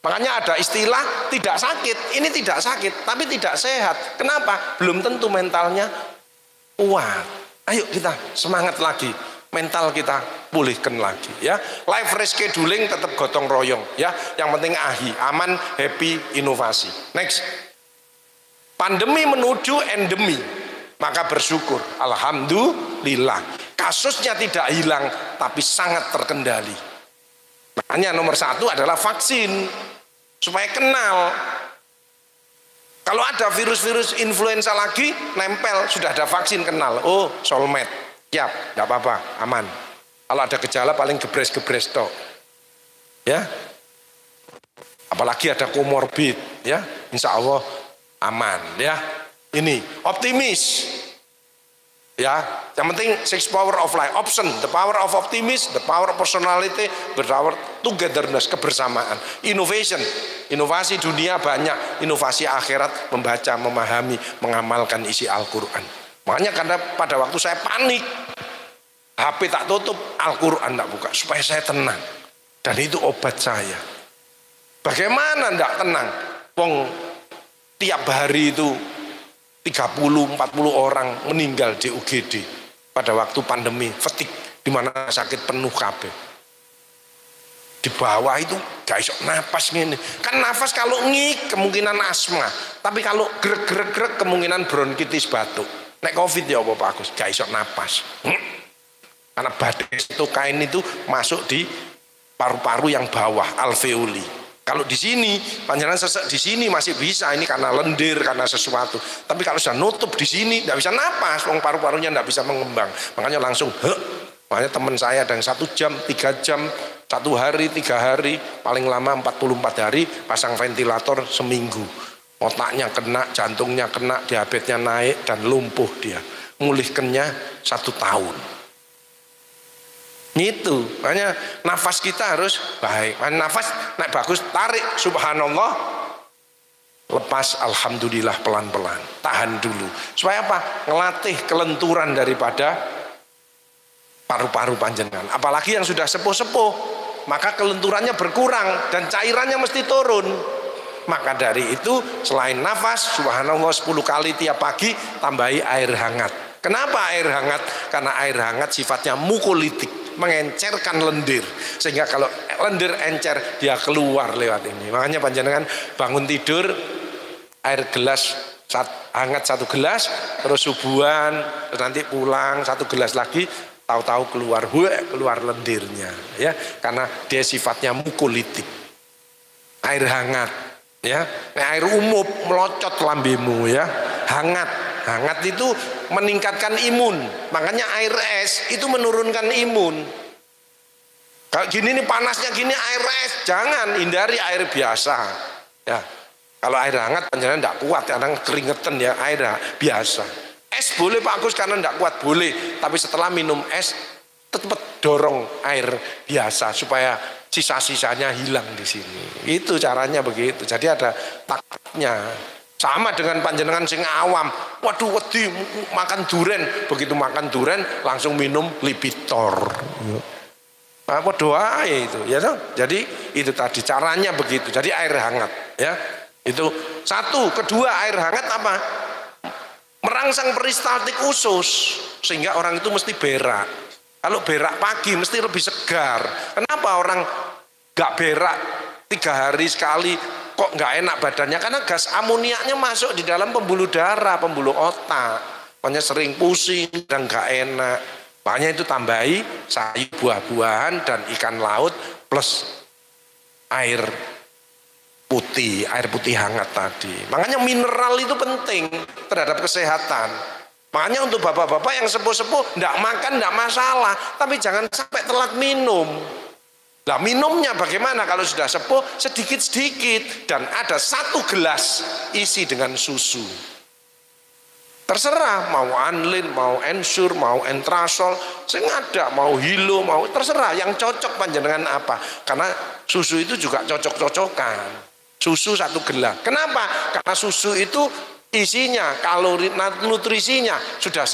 Makanya ada istilah tidak sakit. Ini tidak sakit, tapi tidak sehat. Kenapa? Belum tentu mentalnya kuat. Ayo kita semangat lagi. Mental kita pulihkan lagi ya. Life rescheduling tetap gotong royong ya. Yang penting aman, happy, inovasi. Next. Pandemi menuju endemi. Maka bersyukur. Alhamdulillah. Kasusnya tidak hilang tapi sangat terkendali. Makanya nomor 1 adalah vaksin. Supaya kenal. Kalau ada virus-virus influenza lagi nempel, sudah ada vaksin, kenal. Oh, soulmate. Siap, tidak apa-apa, aman. Kalau ada gejala paling gebres-gebres tok. Ya. Apalagi ada komorbid, ya. Insya Allah aman, ya. Ini optimis. Ya, yang penting 6 power of life, option, the power of optimism, the power of personality, the power togetherness, kebersamaan, innovation, inovasi dunia banyak, inovasi akhirat, membaca, memahami, mengamalkan isi Al-Quran. Makanya karena pada waktu saya panik, HP tak tutup, Al-Quran tak buka, supaya saya tenang. Dan itu obat saya. Bagaimana tidak tenang? Wong tiap hari itu 30-40 orang meninggal di UGD pada waktu pandemi, fatigue, di mana sakit penuh kabeh. Di bawah itu gak iso napas gini. Kan nafas kalau ngik kemungkinan asma, tapi kalau grek kemungkinan bronkitis batuk. Nek COVID ya apa Pak Agus, gak iso napas. Karena badai sitokain itu masuk di paru-paru yang bawah, alveoli. Kalau di sini, panjangan sesek di sini masih bisa, ini karena lendir, karena sesuatu. Tapi kalau sudah nutup di sini, tidak bisa napas, paru-parunya tidak bisa mengembang. Makanya langsung, makanya teman saya ada yang 1 jam, 3 jam, 1 hari, 3 hari, paling lama 44 hari, pasang ventilator seminggu. Otaknya kena, jantungnya kena, diabetesnya naik, dan lumpuh dia. Mulihkannya 1 tahun. Itu, makanya nafas kita harus baik. Nafas naik bagus, tarik, subhanallah, lepas, alhamdulillah, pelan-pelan. Tahan dulu. Supaya apa? Ngelatih kelenturan daripada paru-paru panjenengan. Apalagi yang sudah sepuh-sepuh, maka kelenturannya berkurang dan cairannya mesti turun. Maka dari itu selain nafas, subhanallah 10 kali tiap pagi, tambahi air hangat. Kenapa air hangat? Karena air hangat sifatnya mukulitik, mengencerkan lendir, sehingga kalau lendir encer dia keluar lewat ini. Makanya panjenengan bangun tidur, air gelas hangat 1 gelas, terus subuhan, terus nanti pulang 1 gelas lagi, tahu-tahu keluar lendirnya, ya, karena dia sifatnya mukulitik. Air hangat, ya, air umum melocot lambemu, ya, hangat itu meningkatkan imun. Makanya air es itu menurunkan imun. Kalau gini nih panasnya gini air es, jangan, hindari air biasa. Ya, kalau air hangat panjenengan tidak kuat, kadang keringetan ya, air biasa. Es boleh Pak Agus karena tidak kuat, boleh. Tapi setelah minum es tetap dorong air biasa supaya sisa-sisanya hilang di sini. Itu caranya begitu. Jadi ada taktiknya. Sama dengan panjenengan sing awam, waduh wedi makan duren, begitu makan duren langsung minum Lipitor. Apa doa itu, ya toh? Jadi itu tadi caranya begitu. Jadi air hangat, ya. Itu 1, kedua air hangat apa? Merangsang peristaltik usus sehingga orang itu mesti berak. Kalau berak pagi mesti lebih segar. Kenapa orang gak berak 3 hari sekali kok nggak enak badannya? Karena gas amoniaknya masuk di dalam pembuluh darah, pembuluh otak. Makanya sering pusing dan nggak enak. Makanya itu tambahi sayur, buah-buahan dan ikan laut plus air putih hangat tadi. Makanya mineral itu penting terhadap kesehatan. Makanya untuk bapak-bapak yang sepuh-sepuh nggak makan nggak masalah, tapi jangan sampai telat minum. Nah, minumnya bagaimana kalau sudah sepuh? Sedikit-sedikit, dan ada 1 gelas isi dengan susu. Terserah mau Anlin, mau Ensure, mau Entrasol, sing ada, mau Hilo, mau terserah yang cocok panjenengan apa. Karena susu itu juga cocok-cocokan. Susu 1 gelas. Kenapa? Karena susu itu isinya, kalori, nutrisinya sudah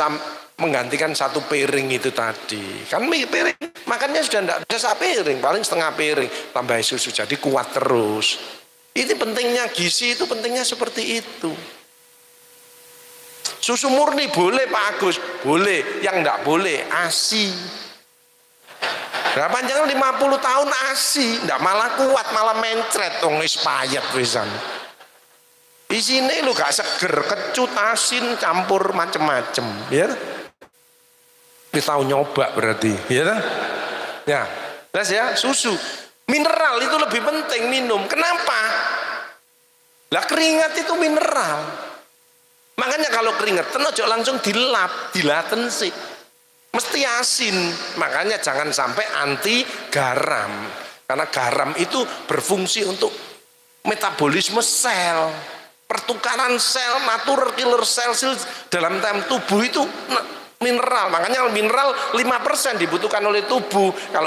menggantikan 1 piring itu tadi. Kan piring makannya sudah tidak bisa 1 piring, paling setengah piring, tambah susu, jadi kuat terus. Ini pentingnya gizi, itu pentingnya seperti itu. Susu murni boleh Pak Agus, boleh. Yang enggak boleh ASI. Nah, panjang 50 tahun ASI, enggak malah kuat, malah mencret, wong wis payet wisan. Isine lu gak seger, kecut, asin, campur macem-macem, ya. Kita tahu nyoba berarti, ya. Ya, terus ya susu, mineral itu lebih penting minum. Kenapa? Lah keringat itu mineral. Makanya kalau keringat, ojo langsung dilap, dilaten sih. Mesti asin, makanya jangan sampai anti garam, karena garam itu berfungsi untuk metabolisme sel, pertukaran sel, natural killer sel dalam tubuh itu mineral. Makanya mineral 5% dibutuhkan oleh tubuh, kalau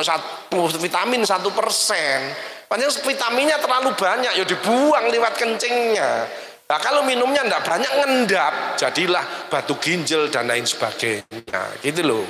vitamin 1%. Makanya vitaminnya terlalu banyak, ya dibuang lewat kencingnya. Nah, kalau minumnya enggak banyak ngendap, jadilah batu ginjal dan lain sebagainya. Gitu loh.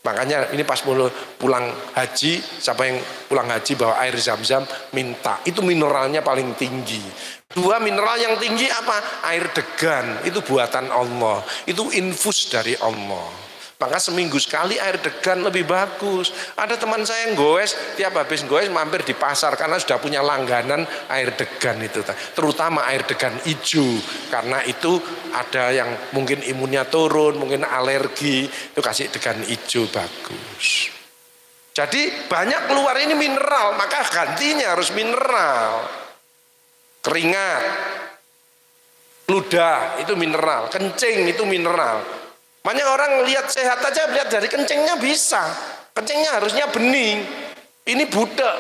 Makanya ini pas pulang haji, siapa yang pulang haji bawa air zam-zam, minta. Itu mineralnya paling tinggi. Dua mineral yang tinggi apa? Air degan. Itu buatan Allah. Itu infus dari Allah. Maka seminggu sekali air degan lebih bagus. Ada teman saya yang goes, tiap habis goes mampir di pasar karena sudah punya langganan air degan itu. Terutama air degan hijau, karena itu ada yang mungkin imunnya turun, mungkin alergi, itu kasih degan hijau bagus. Jadi banyak keluar ini mineral, maka gantinya harus mineral. Keringat, ludah itu mineral, kencing itu mineral. Banyak orang lihat sehat aja, lihat dari kencingnya bisa. Kencingnya harusnya bening. Ini budak.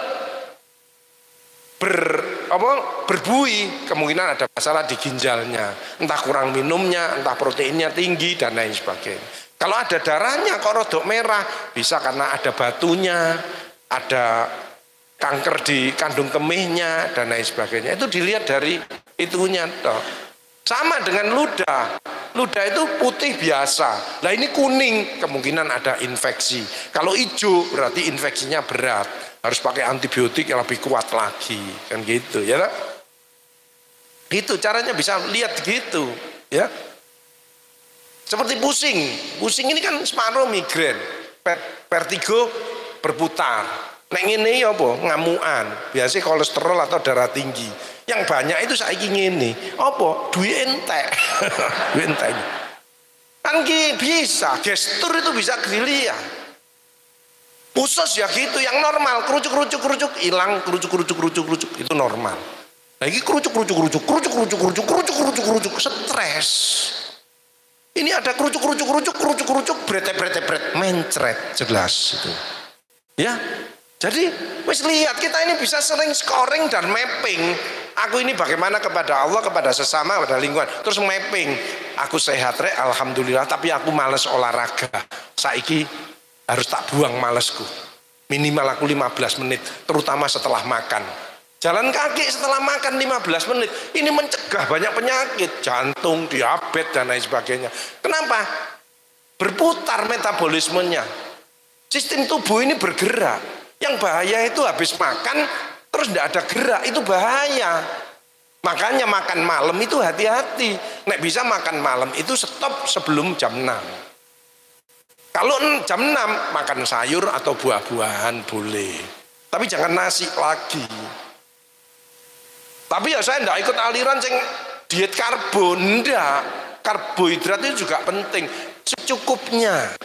Berbuih, kemungkinan ada masalah di ginjalnya. Entah kurang minumnya, entah proteinnya tinggi dan lain sebagainya. Kalau ada darahnya kok rodok merah, bisa karena ada batunya, ada kanker di kandung kemihnya dan lain sebagainya. Itu dilihat dari itunya toh. Sama dengan ludah. Ludah itu putih biasa. Nah ini kuning, kemungkinan ada infeksi. Kalau hijau berarti infeksinya berat. Harus pakai antibiotik yang lebih kuat lagi. Kan gitu ya. Gitu caranya bisa lihat gitu ya. Seperti pusing. Pusing ini kan separuh migrain. Vertigo berputar. Nek ngene apa? Ngamuan. Biasanya kolesterol atau darah tinggi. Yang banyak itu saiki ngene. Apa? Duit entek. Duit entek. Kan bisa, gestur itu bisa dilihat. Usus ya gitu, yang normal kerucuk hilang, kerucuk itu normal. Lagi kerucuk stres. Ini ada kerucuk bret mencret jelas itu. Ya. Jadi wis lihat kita ini bisa sering scoring dan mapping. Aku ini bagaimana kepada Allah, kepada sesama, kepada lingkungan. Terus mapping. Aku sehat rek, alhamdulillah, tapi aku males olahraga. Saiki harus tak buang malesku. Minimal aku 15 menit, terutama setelah makan. Jalan kaki setelah makan 15 menit. Ini mencegah banyak penyakit, jantung, diabetes dan lain sebagainya. Kenapa? Berputar metabolismenya. Sistem tubuh ini bergerak. Yang bahaya itu habis makan terus tidak ada gerak, itu bahaya. Makanya makan malam itu hati-hati. Nek bisa makan malam itu stop sebelum jam 6. Kalau jam 6 makan sayur atau buah-buahan boleh. Tapi jangan nasi lagi. Tapi ya saya tidak ikut aliran sing diet karbo, ndak. Karbohidrat itu juga penting, secukupnya.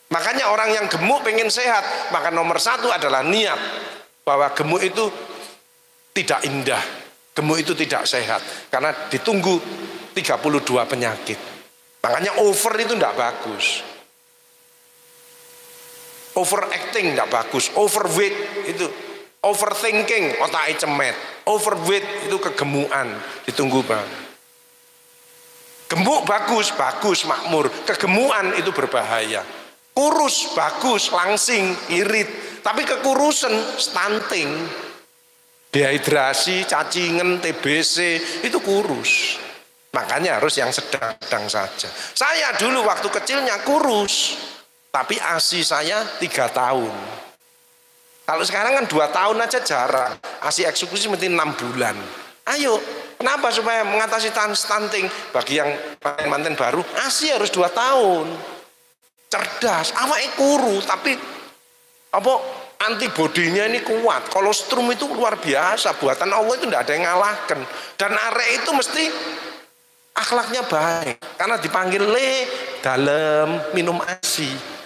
Makanya orang yang gemuk pengen sehat, maka nomor 1 adalah niat bahwa gemuk itu tidak indah, gemuk itu tidak sehat, karena ditunggu 32 penyakit. Makanya over itu tidak bagus, overacting tidak bagus, overweight itu, overthinking otaknya cemet, overweight itu kegemukan, ditunggu bang. Gemuk bagus makmur, kegemukan itu berbahaya. Kurus bagus, langsing, irit. Tapi kekurusan, stunting, dehidrasi, cacingan, TBC, itu kurus. Makanya harus yang sedang-sedang saja. Saya dulu waktu kecilnya kurus, tapi ASI saya 3 tahun. Kalau sekarang kan 2 tahun aja jarang. ASI eksekusi mesti 6 bulan. Ayo, kenapa supaya mengatasi stunting? Bagi yang manten baru, ASI harus 2 tahun. Cerdas, awake kuru, tapi apa antibodinya ini kuat. Kolostrum itu luar biasa, buatan Allah itu tidak ada yang ngalahkan. Dan arek itu mesti akhlaknya baik, karena dipanggil le dalam minum ASI.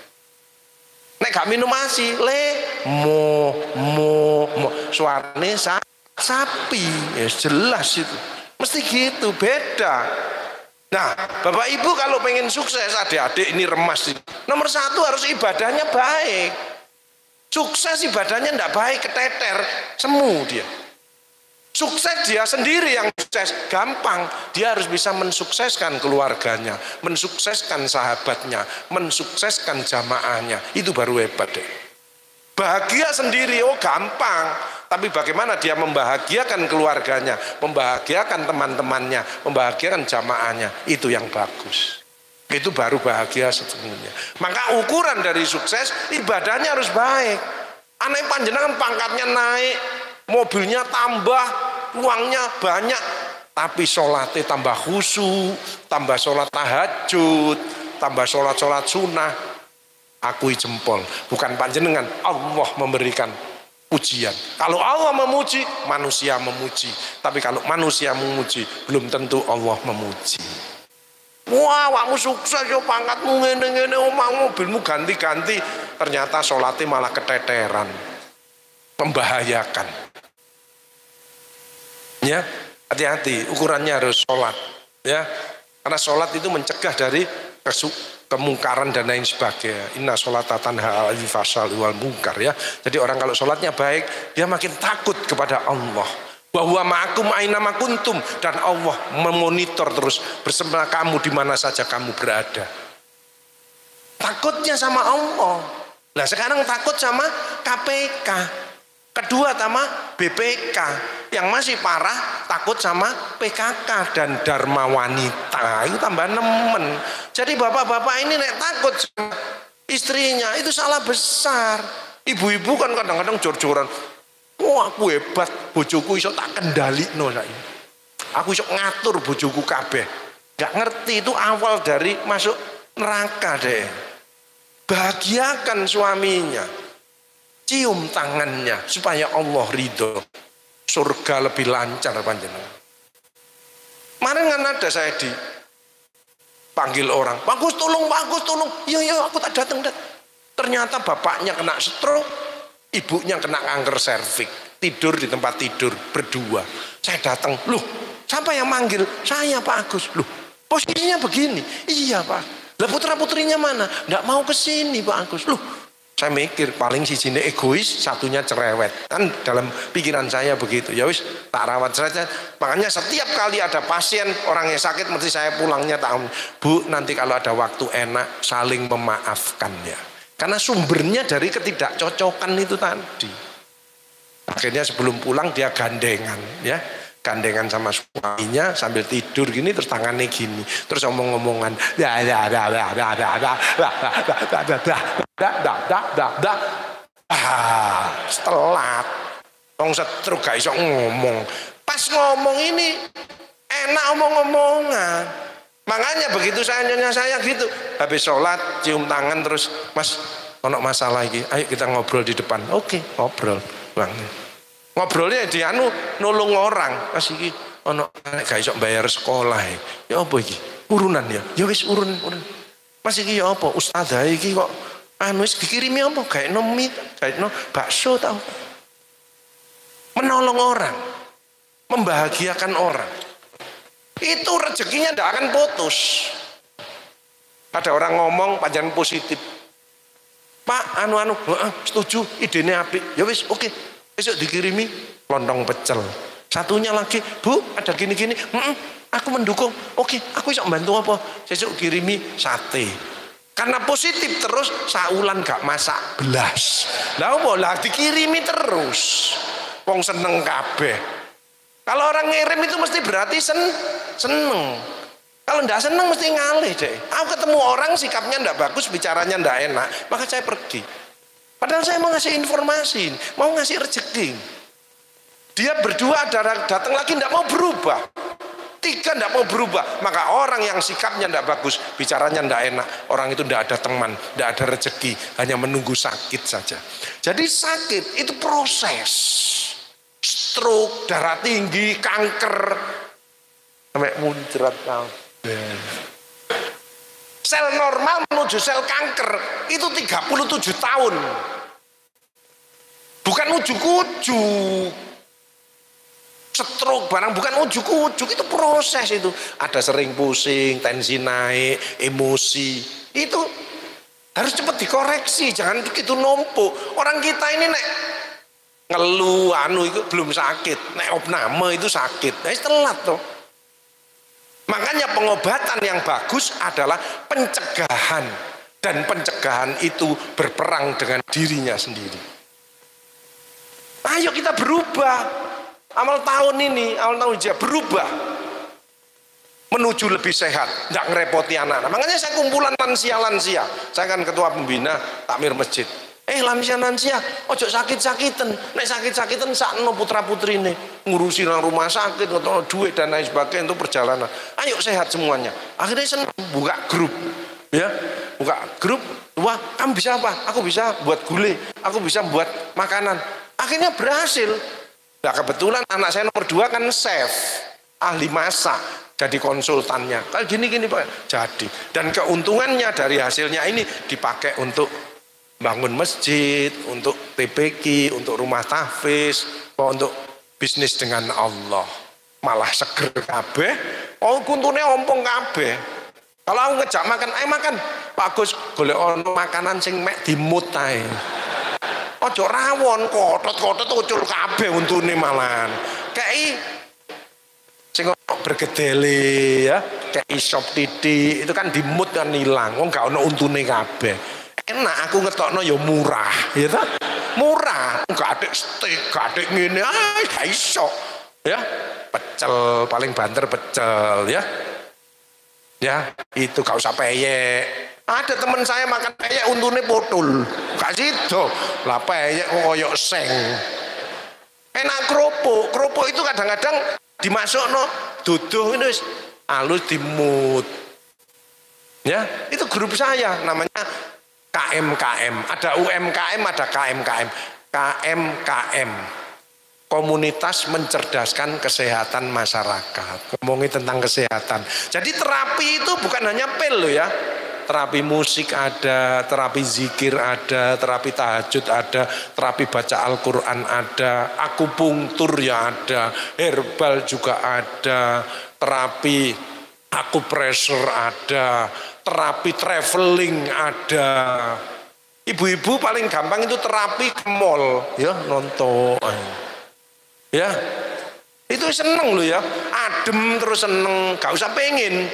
Nek gak minum ASI, le mo suarane sapi, ya jelas itu. Mesti gitu, beda. Nah, Bapak Ibu kalau pengen sukses, adik-adik ini remas ini. Nomor 1 harus ibadahnya baik. Sukses ibadahnya tidak baik, keteter, semu dia. Sukses dia sendiri yang sukses, gampang. Dia harus bisa mensukseskan keluarganya, mensukseskan sahabatnya, mensukseskan jamaahnya. Itu baru hebat deh. Bahagia sendiri, oh gampang. Tapi bagaimana dia membahagiakan keluarganya, membahagiakan teman-temannya, membahagiakan jamaahnya, itu yang bagus. Itu baru bahagia sesungguhnya. Maka ukuran dari sukses, ibadahnya harus baik. Aneh panjenengan pangkatnya naik, mobilnya tambah, uangnya banyak, tapi sholatnya tambah khusyuk, tambah sholat tahajud, tambah sholat sunnah. Akui jempol, bukan panjenengan, Allah memberikan pujian. Kalau Allah memuji, manusia memuji. Tapi kalau manusia memuji, belum tentu Allah memuji. Wah, wakmu sukses yo, pangkatmu ngene-ngene, omah mobilmu ganti-ganti, ternyata sholatnya malah keteteran, membahayakan. Ya, hati-hati, ukurannya harus sholat. Ya, karena sholat itu mencegah dari kemungkaran dan lain sebagainya. Inna sholata tanha 'anil fahsya'i wal munkar, ya. Jadi orang kalau sholatnya baik, dia makin takut kepada Allah. Bahwa ma'akum aina ma kuntum, dan Allah memonitor terus bersama kamu di mana saja kamu berada. Takutnya sama Allah. Nah, sekarang takut sama KPK. Kedua sama BPK. Yang masih parah takut sama PKK dan Dharma Wanita. Itu tambah nemen. Jadi bapak-bapak ini nek takut sama istrinya, itu salah besar. Ibu-ibu kan kadang-kadang jor-joran. Wah, aku hebat, bojoku iso tak kendalino saiki. Aku iso ngatur bojoku kabeh. Gak ngerti itu awal dari masuk neraka deh. Bahagiakan suaminya. Cium tangannya supaya Allah ridho. Surga lebih lancar panjenengan. Kemarin kan ada saya dipanggil orang, bagus tolong, iya aku tak datang. Ternyata bapaknya kena stroke, ibunya kena kanker serviks, tidur di tempat tidur berdua. Saya datang, loh siapa yang manggil? Saya Pak Agus. Loh posisinya begini. Iya Pak. Lah putra-putrinya mana? Nggak mau ke sini Pak Agus. Loh saya mikir paling sisinya egois, satunya cerewet. Kan dalam pikiran saya begitu. Ya wis tak rawat saja. Makanya setiap kali ada pasien orang yang sakit, mesti saya pulangnya tak, Bu nanti kalau ada waktu enak saling memaafkan ya. Karena sumbernya dari ketidakcocokan itu tadi. Akhirnya sebelum pulang dia gandengan ya. Gandengan sama suaminya sambil tidur gini, terus tangannya gini, terus omong-omongan setelat tong setruk gak iso ngomong. Pas ngomong ini enak omong-omongan. Makanya begitu saya gitu, habis sholat cium tangan terus, Mas ono masalah lagi, ayo kita ngobrol di depan. Oke, ngobrol bang. Ngobrolnya di nulung orang. Mas iki ono gak iso bayar sekolah ya apa iki? Urunan ya. Ya wis urun. Mas iki ya apa? Ustazah iki kok wis dikirimi apa? Gaekno mie, gaekno bakso tau. Menolong orang, membahagiakan orang. Itu rezekinya tidak akan putus. Ada orang ngomong panjang positif. Pak, setuju, idenya apik. Ya wis, oke. Besok dikirimi lontong pecel. Satunya lagi, Bu, ada gini-gini. Aku mendukung. Oke, aku bisa bantu apa? Besok kirimi sate. Karena positif terus, saulan gak masak belas. Lah apa? Lah dikirimi terus. Wong seneng kabeh. Kalau orang ngirim itu mesti berarti seneng. Kalau ndak seneng mesti ngalih deh. Aku ketemu orang sikapnya ndak bagus, bicaranya ndak enak, maka saya pergi. Padahal saya mau ngasih informasi, mau ngasih rezeki. Dia berdua datang lagi tidak mau berubah. Tiga tidak mau berubah. Maka orang yang sikapnya tidak bagus, bicaranya tidak enak, orang itu tidak ada teman, tidak ada rezeki, hanya menunggu sakit saja. Jadi sakit itu proses. Stroke, darah tinggi, kanker, sampai muncrat. Sel normal menuju sel kanker itu 37 tahun. Bukan ujuk-ujuk. Stroke barang bukan ujuk-ujuk, itu proses itu. Ada sering pusing, tensi naik, emosi. Itu harus cepat dikoreksi, jangan begitu numpuk. Orang kita ini nek ngeluh itu belum sakit, nek opname itu sakit. Nah, telat tuh. Makanya pengobatan yang bagus adalah pencegahan, dan pencegahan itu berperang dengan dirinya sendiri. Ayo kita berubah. Awal tahun ini, awal tahun hijrah berubah menuju lebih sehat, tidak ngerepoti anak-anak. Makanya saya kumpulan lansia-lansia. Saya kan ketua pembina takmir masjid. Lansia-lansia, ojo sakit-sakitan. Nek sakit-sakitan sakno putra-putri ini ngurusi rumah sakit, ngotot duit dan lain sebagainya untuk perjalanan. Ayo sehat semuanya. Akhirnya saya buka grup, ya, buka grup. Wah, kamu bisa apa? Aku bisa buat gulai, aku bisa buat makanan. Akhirnya berhasil. Nah, kebetulan anak saya nomor 2 kan chef, ahli masak, jadi konsultannya. Kayak gini-gini Pak, jadi. Dan keuntungannya dari hasilnya ini dipakai untuk bangun masjid, untuk TPQ, untuk rumah tahfiz, untuk bisnis dengan Allah. Malah seger kabeh, kuntune ompong kabeh. Kalau aku ngejak makan, ayo makan. Pak Gus, golek ono makanan sing mek dimut ae. Ojo rawon, kotot-kotot ucul kabeh untune malahan. Kei sing bergedele ya, kei sop titik itu kan dimut kan hilang. Wong gak ono untune kabeh. Enak aku ngetokno ya murah, ya ta? Murah, gak ada steak, gak ada ngene, gak iso. Ya, pecel paling banter pecel ya. Ya, itu gak usah peyek. Ada teman saya makan peyek untune potul. Gak sido. Lah peyek koyo seng. Enak kerupuk. Kerupuk itu kadang-kadang dimasukno duduh ini halus dimut. Ya, itu grup saya namanya KMKM. Ada UMKM, ada KMKM. KMKM. Komunitas mencerdaskan kesehatan masyarakat. Ngomongin tentang kesehatan. Jadi terapi itu bukan hanya pil loh ya. Terapi musik ada, terapi zikir ada, terapi tahajud ada, terapi baca Al-Quran ada, akupunktur ya ada, herbal juga ada, terapi akupressure ada, terapi traveling ada. Ibu-ibu paling gampang itu terapi ke mall, ya nonton. Ya, itu seneng loh ya, adem terus seneng, gak usah pengen.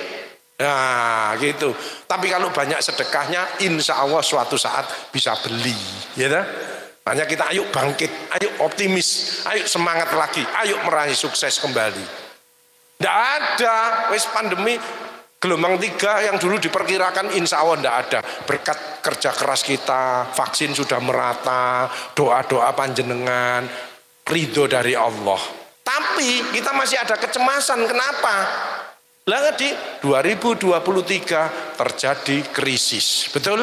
Nah gitu. Tapi kalau banyak sedekahnya, insya Allah suatu saat bisa beli, ya kan? Makanya kita ayo bangkit, ayo optimis, ayo semangat lagi, ayo meraih sukses kembali. Tidak ada, wis pandemi gelombang 3 yang dulu diperkirakan insya Allah tidak ada. Berkat kerja keras kita, vaksin sudah merata, doa-doa panjenengan, ridho dari Allah. Tapi kita masih ada kecemasan, kenapa? Lah di 2023 terjadi krisis, betul?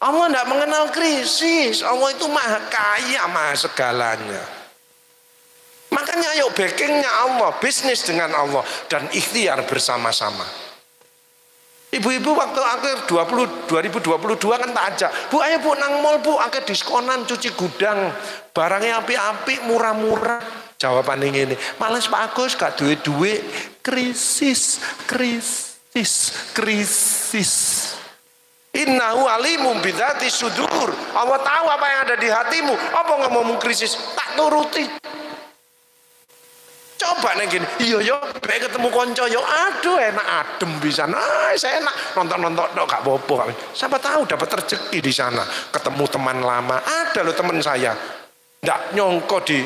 Allah tidak mengenal krisis, Allah itu maha kaya, maha segalanya. Makanya ayo backingnya Allah, bisnis dengan Allah, dan ikhtiar bersama-sama. Ibu-ibu waktu akhir 2022 kan tak ajak, Bu ayo Bu nang mall Bu, akhir diskonan cuci gudang, barangnya api-api murah-murah. Jawaban ini, males Pak Agus gak duit-duit, krisis. Innahu alimum bidzati sudur. Allah tahu apa yang ada di hatimu. Apa ngomong krisis? Tak turuti. Coba nih gini, iya yo, baik ketemu konco yo, aduh enak adem di sana. Saya enak nonton gak apa-apa. Siapa tahu dapat rezeki di sana, ketemu teman lama. Ada loh teman saya. Nggak nyongko di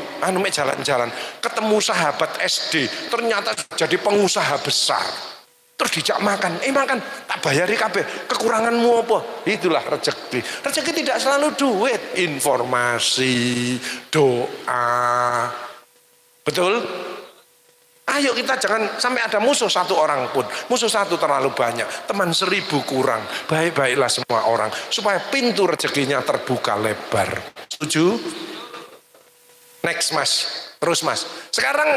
jalan-jalan ketemu sahabat SD ternyata jadi pengusaha besar, terus dijak makan, makan tak bayari kabeh, kekuranganmu apa? Itulah rezeki. Rezeki tidak selalu duit, informasi, doa, Betul? Ayo kita jangan sampai ada musuh satu orang pun. Musuh satu terlalu banyak, teman 1000 kurang. Baik-baiklah semua orang supaya pintu rezekinya terbuka lebar. Setuju? Next mas, terus mas. Sekarang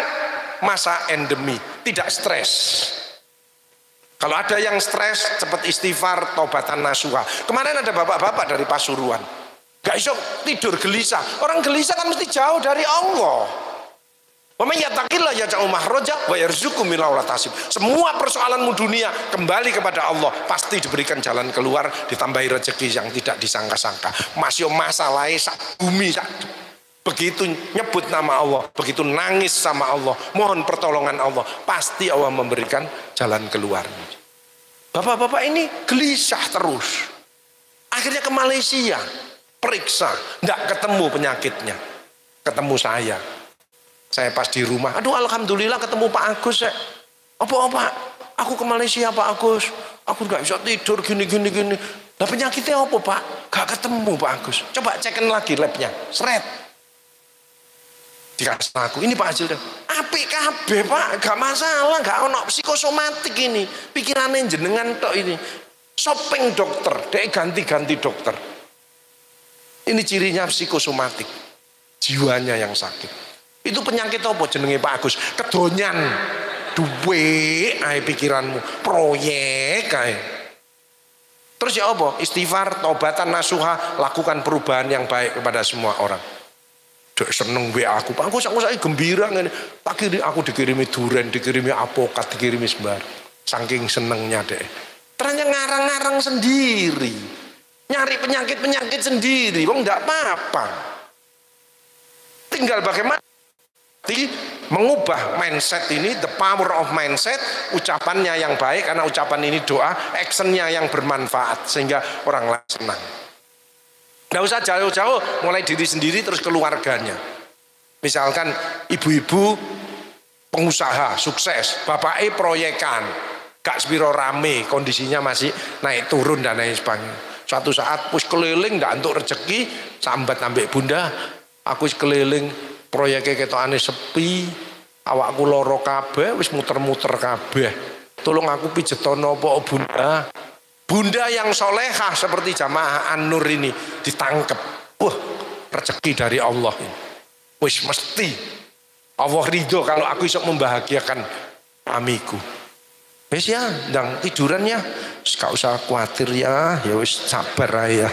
masa endemi, tidak stres. Kalau ada yang stres, cepat istighfar, taubatan nasuha. Kemarin ada bapak-bapak dari Pasuruan, gak iso tidur gelisah. Orang gelisah kan mesti jauh dari Allah. Semua persoalanmu dunia kembali kepada Allah, pasti diberikan jalan keluar, ditambahi rezeki yang tidak disangka-sangka. Masih masalahnya sak bumi, begitu nyebut nama Allah, begitu nangis sama Allah, mohon pertolongan Allah, pasti Allah memberikan jalan keluar. Bapak-bapak ini gelisah terus. Akhirnya ke Malaysia, periksa, tidak ketemu penyakitnya. Ketemu saya. Saya pas di rumah, aduh alhamdulillah ketemu Pak Agus. Apa? Aku ke Malaysia Pak Agus. Aku gak bisa tidur gini. Lah penyakitnya apa Pak? Gak ketemu Pak Agus. Coba cekin lagi labnya. Seret. Dikasih aku, ini Pak Hasil. Apik kabeh Pak, gak masalah, gak ono psikosomatik ini. Pikirannya jenengan tok ini. Shopping dokter, dia ganti-ganti dokter. Ini cirinya psikosomatik. Jiwanya yang sakit. Itu penyakit apa jenenge Pak Agus? Kedonyan, duwe ae pikiranmu, proyek ae. Terus ya apa? Istighfar, taubatan nasuha, lakukan perubahan yang baik kepada semua orang. Dek seneng WA aku, Pak Agus, aku saya gembira ngene. Aku dikirimi duren, dikirimi apokat, dikirimi sembar. Saking senengnya dek. Ternyata ngarang-ngarang sendiri. Nyari penyakit-penyakit sendiri, wong enggak apa-apa. Tinggal bagaimana mengubah mindset ini, the power of mindset, ucapannya yang baik, karena ucapan ini doa, actionnya yang bermanfaat sehingga orang lain senang. Nggak usah jauh-jauh, mulai diri sendiri terus keluarganya. Misalkan ibu-ibu pengusaha sukses, bapaknya proyekan, gak sepiro rame, kondisinya masih naik turun dan lain sebagainya. Suatu saat pus keliling, nggak untuk rezeki, sambat ambek bunda, aku keliling. Proyeknya ketokane sepi, awakku loro kabeh, wis muter-muter kabeh. Tolong aku pijetono apa bunda? Bunda yang solehah seperti jamaah An-Nur ini ditangkep. Wah, rezeki dari Allah ini. Wis mesti Allah ridho kalau aku bisa membahagiakan amiku. Wis ya, ndang tiduran ya. Gak usah khawatir ya, ya wis sabar ya,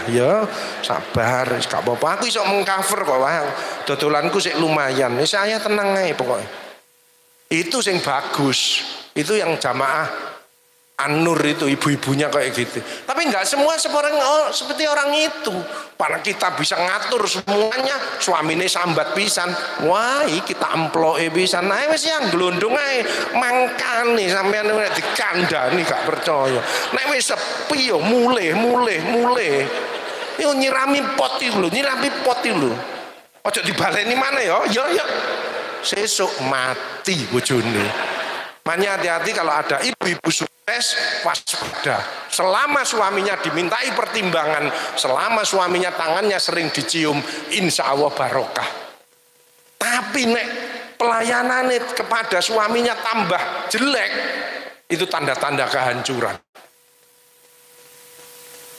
sabar, gak apa-apa. Aku iso mengcover kok, wah, dodolanku sih lumayan. Saya tenang aja pokoknya. Itu yang bagus, itu yang jamaah An-Nur itu ibu-ibunya kayak gitu. Tapi nggak semua seperti orang itu. Karena kita bisa ngatur semuanya, suaminya sambat pisan, wah kita employ pisan, nah wis yang gelundung ae, mangkane sampean dikandani gak percaya. Nek wis sepi yo mulih. Yo nyirami pot iki lho. Ojo dibaleni maneh yo. Sesuk mati bojone. Makanya hati-hati kalau ada ibu-ibu sukses, waspada. Selama suaminya dimintai pertimbangan, selama suaminya tangannya sering dicium, insya Allah barokah. Tapi nek pelayanannya kepada suaminya tambah jelek, itu tanda-tanda kehancuran.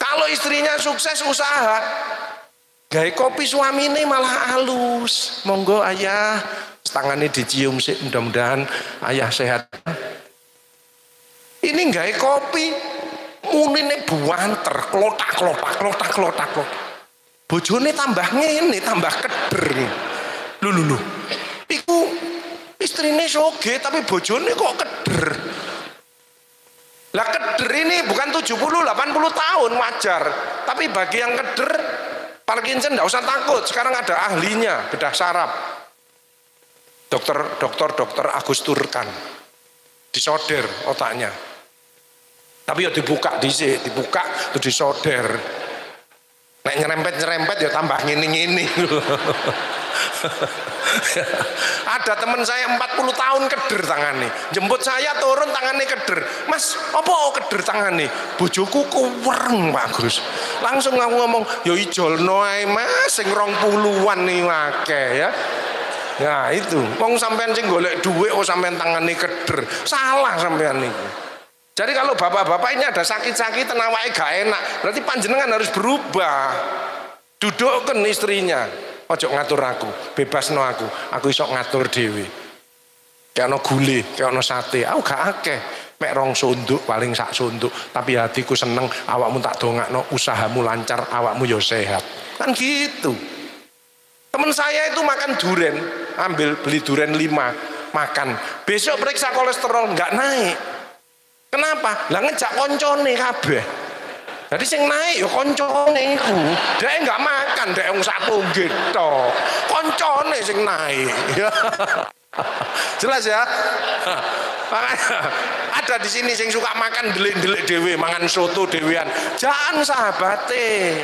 Kalau istrinya sukses usaha, gaya kopi suaminya malah halus. Monggo ayah, tangannya dicium sih, mudah-mudahan ayah sehat. Ini nggak kopi, munine buanter, klotak. Bojone tambah ngene, tambah keder. Lulu. Iku istrine soge tapi bojone kok keder. Lah keder ini bukan 70, 80 tahun wajar. Tapi bagi yang keder, Parkinson nggak usah takut. Sekarang ada ahlinya, bedah saraf. Dokter Agus Turkan disoder otaknya, tapi ya dibuka tuh disoder. Nek nyerempet ya tambah ngini. Ada teman saya 40 tahun keder tangannya, jemput saya turun tangannya keder. Mas, apa keder tangannya? Bojoku kuwereng bagus. Langsung aku ngomong, ya ijolno ae Mas, sing 20-an nih akeh ya. Ya itu, wong sampean sing golek duit, oh sampean tangane keder, salah sampean niku. Jadi kalau bapak-bapak ini ada sakit-sakit, awake gak enak, berarti panjenengan harus berubah. Dudukkan istrinya, ojo ngatur aku, bebas no aku isok ngatur dewi. Kayak no gule, kayak no sate, aku gak akeh. Mek rong sunduk, paling sak sunduk, tapi hatiku seneng, awakmu tak dongakno, usahamu lancar, awakmu yo sehat. Kan gitu. Temen saya itu makan duren, beli duren 5, makan. Besok periksa kolesterol nggak naik. Kenapa? Lah ngejak koncone kabeh. Jadi sing naik ya koncone iku. Dhek nggak makan, dhek wong satu gitu. Koncone sing naik. Jelas ya? Makanya ada di sini sing suka makan delik-delik dhewe, mangan soto dhewean. Jangan sahabate.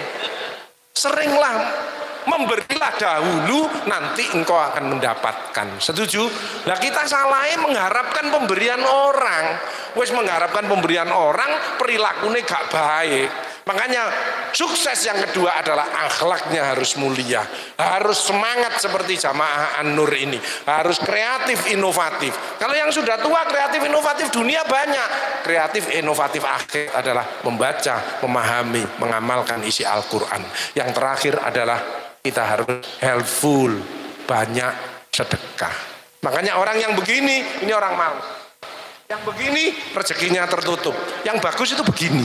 Seringlah memberilah dahulu, nanti engkau akan mendapatkan. Setuju? Nah kita salahnya mengharapkan pemberian orang. Wes mengharapkan pemberian orang, perilakunya gak baik. Makanya sukses yang kedua adalah akhlaknya harus mulia, harus semangat seperti jamaah An-Nur ini, harus kreatif inovatif. Kalau yang sudah tua kreatif inovatif dunia banyak, kreatif inovatif akhir adalah membaca, memahami, mengamalkan isi Al-Quran. Yang terakhir adalah kita harus helpful, banyak sedekah. Makanya orang yang begini, ini orang malas. Yang begini rezekinya tertutup. Yang bagus itu begini.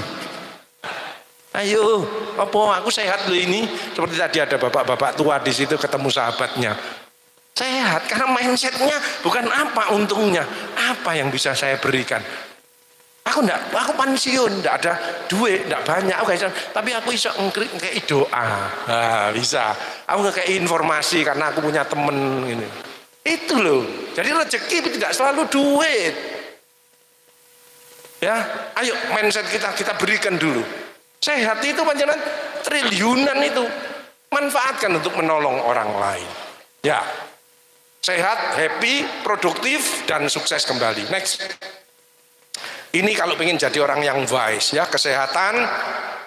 Ayo, apa aku sehat loh ini. Seperti tadi ada bapak-bapak tua di situ ketemu sahabatnya. Sehat karena mindsetnya bukan apa untungnya, apa yang bisa saya berikan. Aku pensiun, enggak ada duit, enggak banyak, tapi aku bisa ngekei doa. Nah, bisa. Aku ngekei informasi karena aku punya temen ini. Itu loh. Jadi rezeki tidak selalu duit. Ya, ayo mindset kita berikan dulu. Sehat itu panjenengan triliunan itu manfaatkan untuk menolong orang lain. Ya, sehat, happy, produktif dan sukses kembali. Next. Ini kalau pengen jadi orang yang wise ya, kesehatan,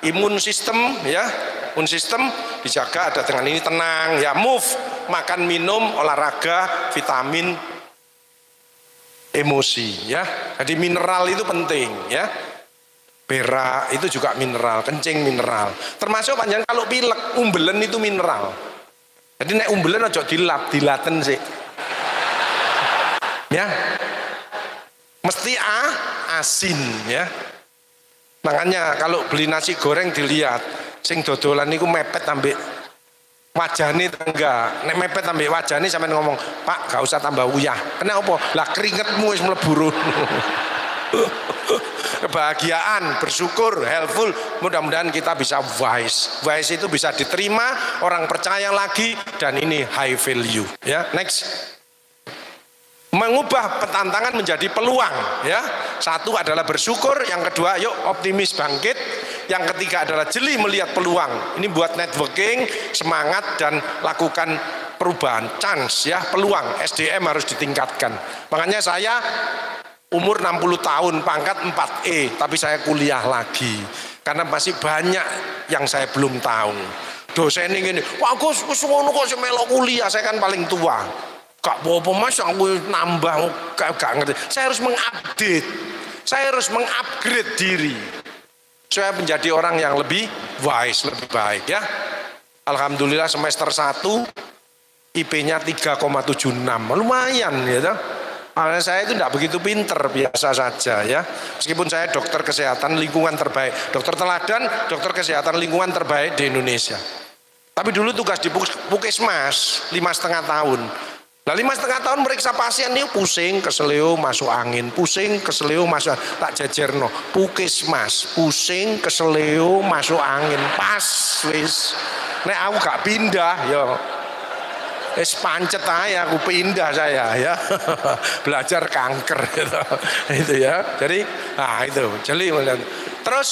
imun sistem ya, imun sistem dijaga ada dengan ini tenang ya, move, makan, minum, olahraga, vitamin, emosi ya. Jadi mineral itu penting ya. Berak itu juga mineral, kencing mineral. Termasuk panjang kalau pilek, umbelen itu mineral. Jadi nek umbelen aja dilap, dilaten sih. Ya. Mesti asin ya. Makanya kalau beli nasi goreng dilihat, sing dodolan niku mepet ambek wajane enggak. Nek mepet ambek wajane sampean ngomong, "Pak, gak usah tambah uyah." Kenapa? Lah keringetmu wis mlebu. Kebahagiaan, bersyukur, helpful, mudah-mudahan kita bisa wise. Wise itu bisa diterima, orang percaya lagi, dan ini high value ya. Next. Mengubah tantangan menjadi peluang ya. Satu adalah bersyukur, yang kedua yuk optimis bangkit, yang ketiga adalah jeli melihat peluang. Ini buat networking, semangat dan lakukan perubahan, chance ya, peluang. SDM harus ditingkatkan. Makanya saya umur 60 tahun, pangkat 4E, tapi saya kuliah lagi karena masih banyak yang saya belum tahu. Dosen ini, "Wah Gus, ngono kok melok kuliah, saya kan paling tua." Gak apa-apa Mas, aku nambah, gak ngerti. Saya harus mengupdate, saya harus mengupgrade diri supaya menjadi orang yang lebih wise, lebih baik ya. Alhamdulillah semester 1 IP-nya 3,76, lumayan ya. Karena saya itu tidak begitu pinter, biasa saja ya. Meskipun saya dokter kesehatan lingkungan terbaik, dokter teladan, dokter kesehatan lingkungan terbaik di Indonesia. Tapi dulu tugas di Puskesmas 5,5 tahun. Nah 5,5 tahun meriksa pasien ini pusing, keseleo, masuk angin, pusing, keseleo, masuk tak jajarno. Puskesmas, pusing, keseleo, masuk angin, pas wis. Nek aku gak pindah ya. Pancet aja aku pindah saya ya. Belajar kanker gitu. Itu ya. Jadi itu jeli. Terus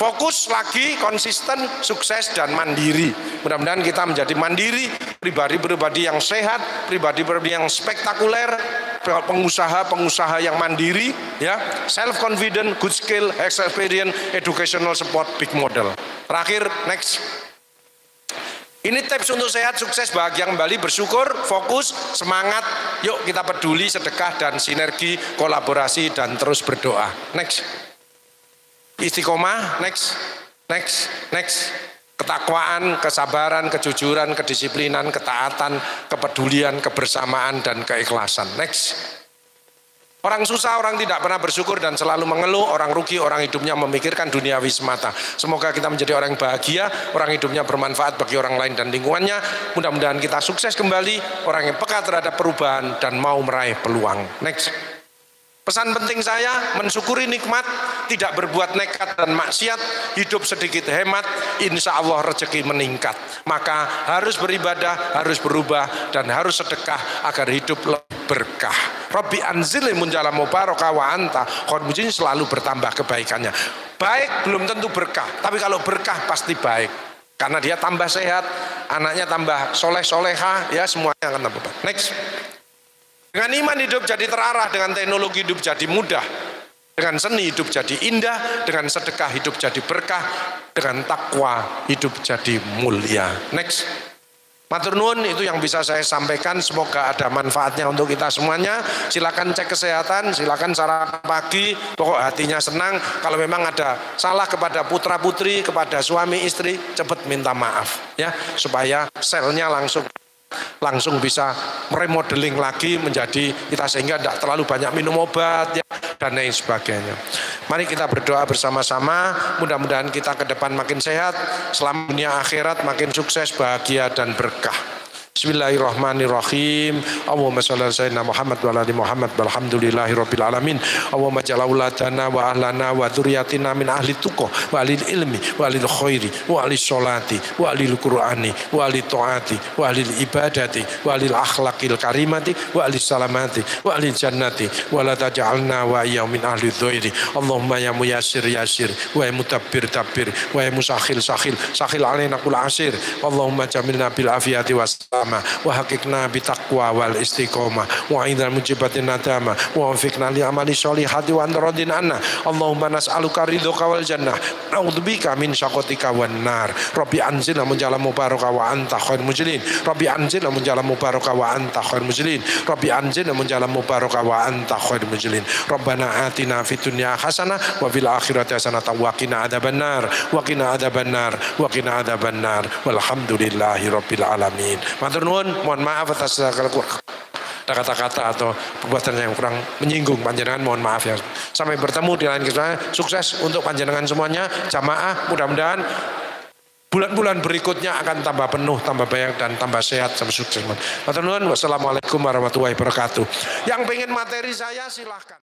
fokus lagi, konsisten, sukses dan mandiri. Mudah-mudahan kita menjadi mandiri, pribadi-pribadi yang sehat, pribadi-pribadi yang spektakuler, pengusaha-pengusaha yang mandiri ya, self confident, good skill, experience, educational support, big model. Terakhir, next. Ini tips untuk sehat, sukses, bahagia kembali, bersyukur, fokus, semangat. Yuk kita peduli, sedekah dan sinergi, kolaborasi dan terus berdoa. Next. Istiqomah, next. Ketakwaan, kesabaran, kejujuran, kedisiplinan, ketaatan, kepedulian, kebersamaan dan keikhlasan. Next. Orang susah, orang tidak pernah bersyukur dan selalu mengeluh, orang rugi, orang hidupnya memikirkan duniawi semata. Semoga kita menjadi orang yang bahagia, orang hidupnya bermanfaat bagi orang lain dan lingkungannya. Mudah-mudahan kita sukses kembali, orang yang peka terhadap perubahan dan mau meraih peluang. Next. Pesan penting saya, mensyukuri nikmat, tidak berbuat nekat dan maksiat, hidup sedikit hemat, insya Allah rezeki meningkat. Maka harus beribadah, harus berubah, dan harus sedekah agar hidup lebih berkah. Rabbi anzilni munjalan mubarakah wa anta khairul munzilin, selalu bertambah kebaikannya. Baik belum tentu berkah, tapi kalau berkah pasti baik. Karena dia tambah sehat, anaknya tambah soleh-soleha, ya semuanya akan tambah baik. Next. Dengan iman hidup jadi terarah, dengan teknologi hidup jadi mudah, dengan seni hidup jadi indah, dengan sedekah hidup jadi berkah, dengan takwa hidup jadi mulia. Next. Matur nuwun, itu yang bisa saya sampaikan, semoga ada manfaatnya untuk kita semuanya. Silakan cek kesehatan, silakan sarapan pagi, pokok hatinya senang. Kalau memang ada salah kepada putra putri, kepada suami istri, cepat minta maaf ya, supaya selnya langsung bisa meremodeling lagi menjadi kita, sehingga tidak terlalu banyak minum obat ya, dan lain sebagainya. Mari kita berdoa bersama-sama, mudah-mudahan kita ke depan makin sehat, selama dunia akhirat makin sukses, bahagia dan berkah. Bismillahirrahmanirrahim. Allahumma shalli ala sayyidina Muhammad wa ala ali Muhammad walhamdulillahi rabbil alamin. Allahumma ja'al auladana wa ahlana wa dzurriyyatina min ahli tuqah wa ahli ilmi wa ahli khairi wa ahli sholati wa ahli qur'ani wa ahli taati wa ahli ibadati wa ahli akhlaqil karimati wa ahli salamati wa ahli jannati wa la taj'alna wa iyyahum min ahli dhairi. Allahumma ya muyassir yassir wa ya mutabbir tabbir wa ya musakhil sakhil alaina kul asir. Allahumma jamilna bil afiyati was wa haqiqna bitaqwa wal istiqomah wa idhal mujibatin nadama wa wafiqna li amali sholihati wa antaradin anna. Allahumma nas'aluka ridhoka wal jannah, na'udzubika min syaqatika wan nar. Rabbi anzilna munjalan mubarakah wa anta khairul munzilin. Rabbi anzilna munjalan mubarakah wa anta khairul munzilin. Rabbi anzilna munjalan mubarakah wa anta khairul munzilin. Rabbana atina fid dunya hasanah wa fil akhirati hasanah wa qina adzabannar wa qina adzabannar wa qina adzabannar walhamdulillahi rabbil alamin. Matur nuwun, mohon maaf atas segala kata-kata atau perbuatan yang kurang menyinggung panjenengan, mohon maaf ya. Sampai bertemu di lain kesempatan, sukses untuk panjenengan semuanya, jamaah, mudah-mudahan bulan-bulan berikutnya akan tambah penuh, tambah banyak dan tambah sehat sampai sukses. Matur nuwun, wassalamualaikum warahmatullahi wabarakatuh. Yang pengen materi saya silahkan.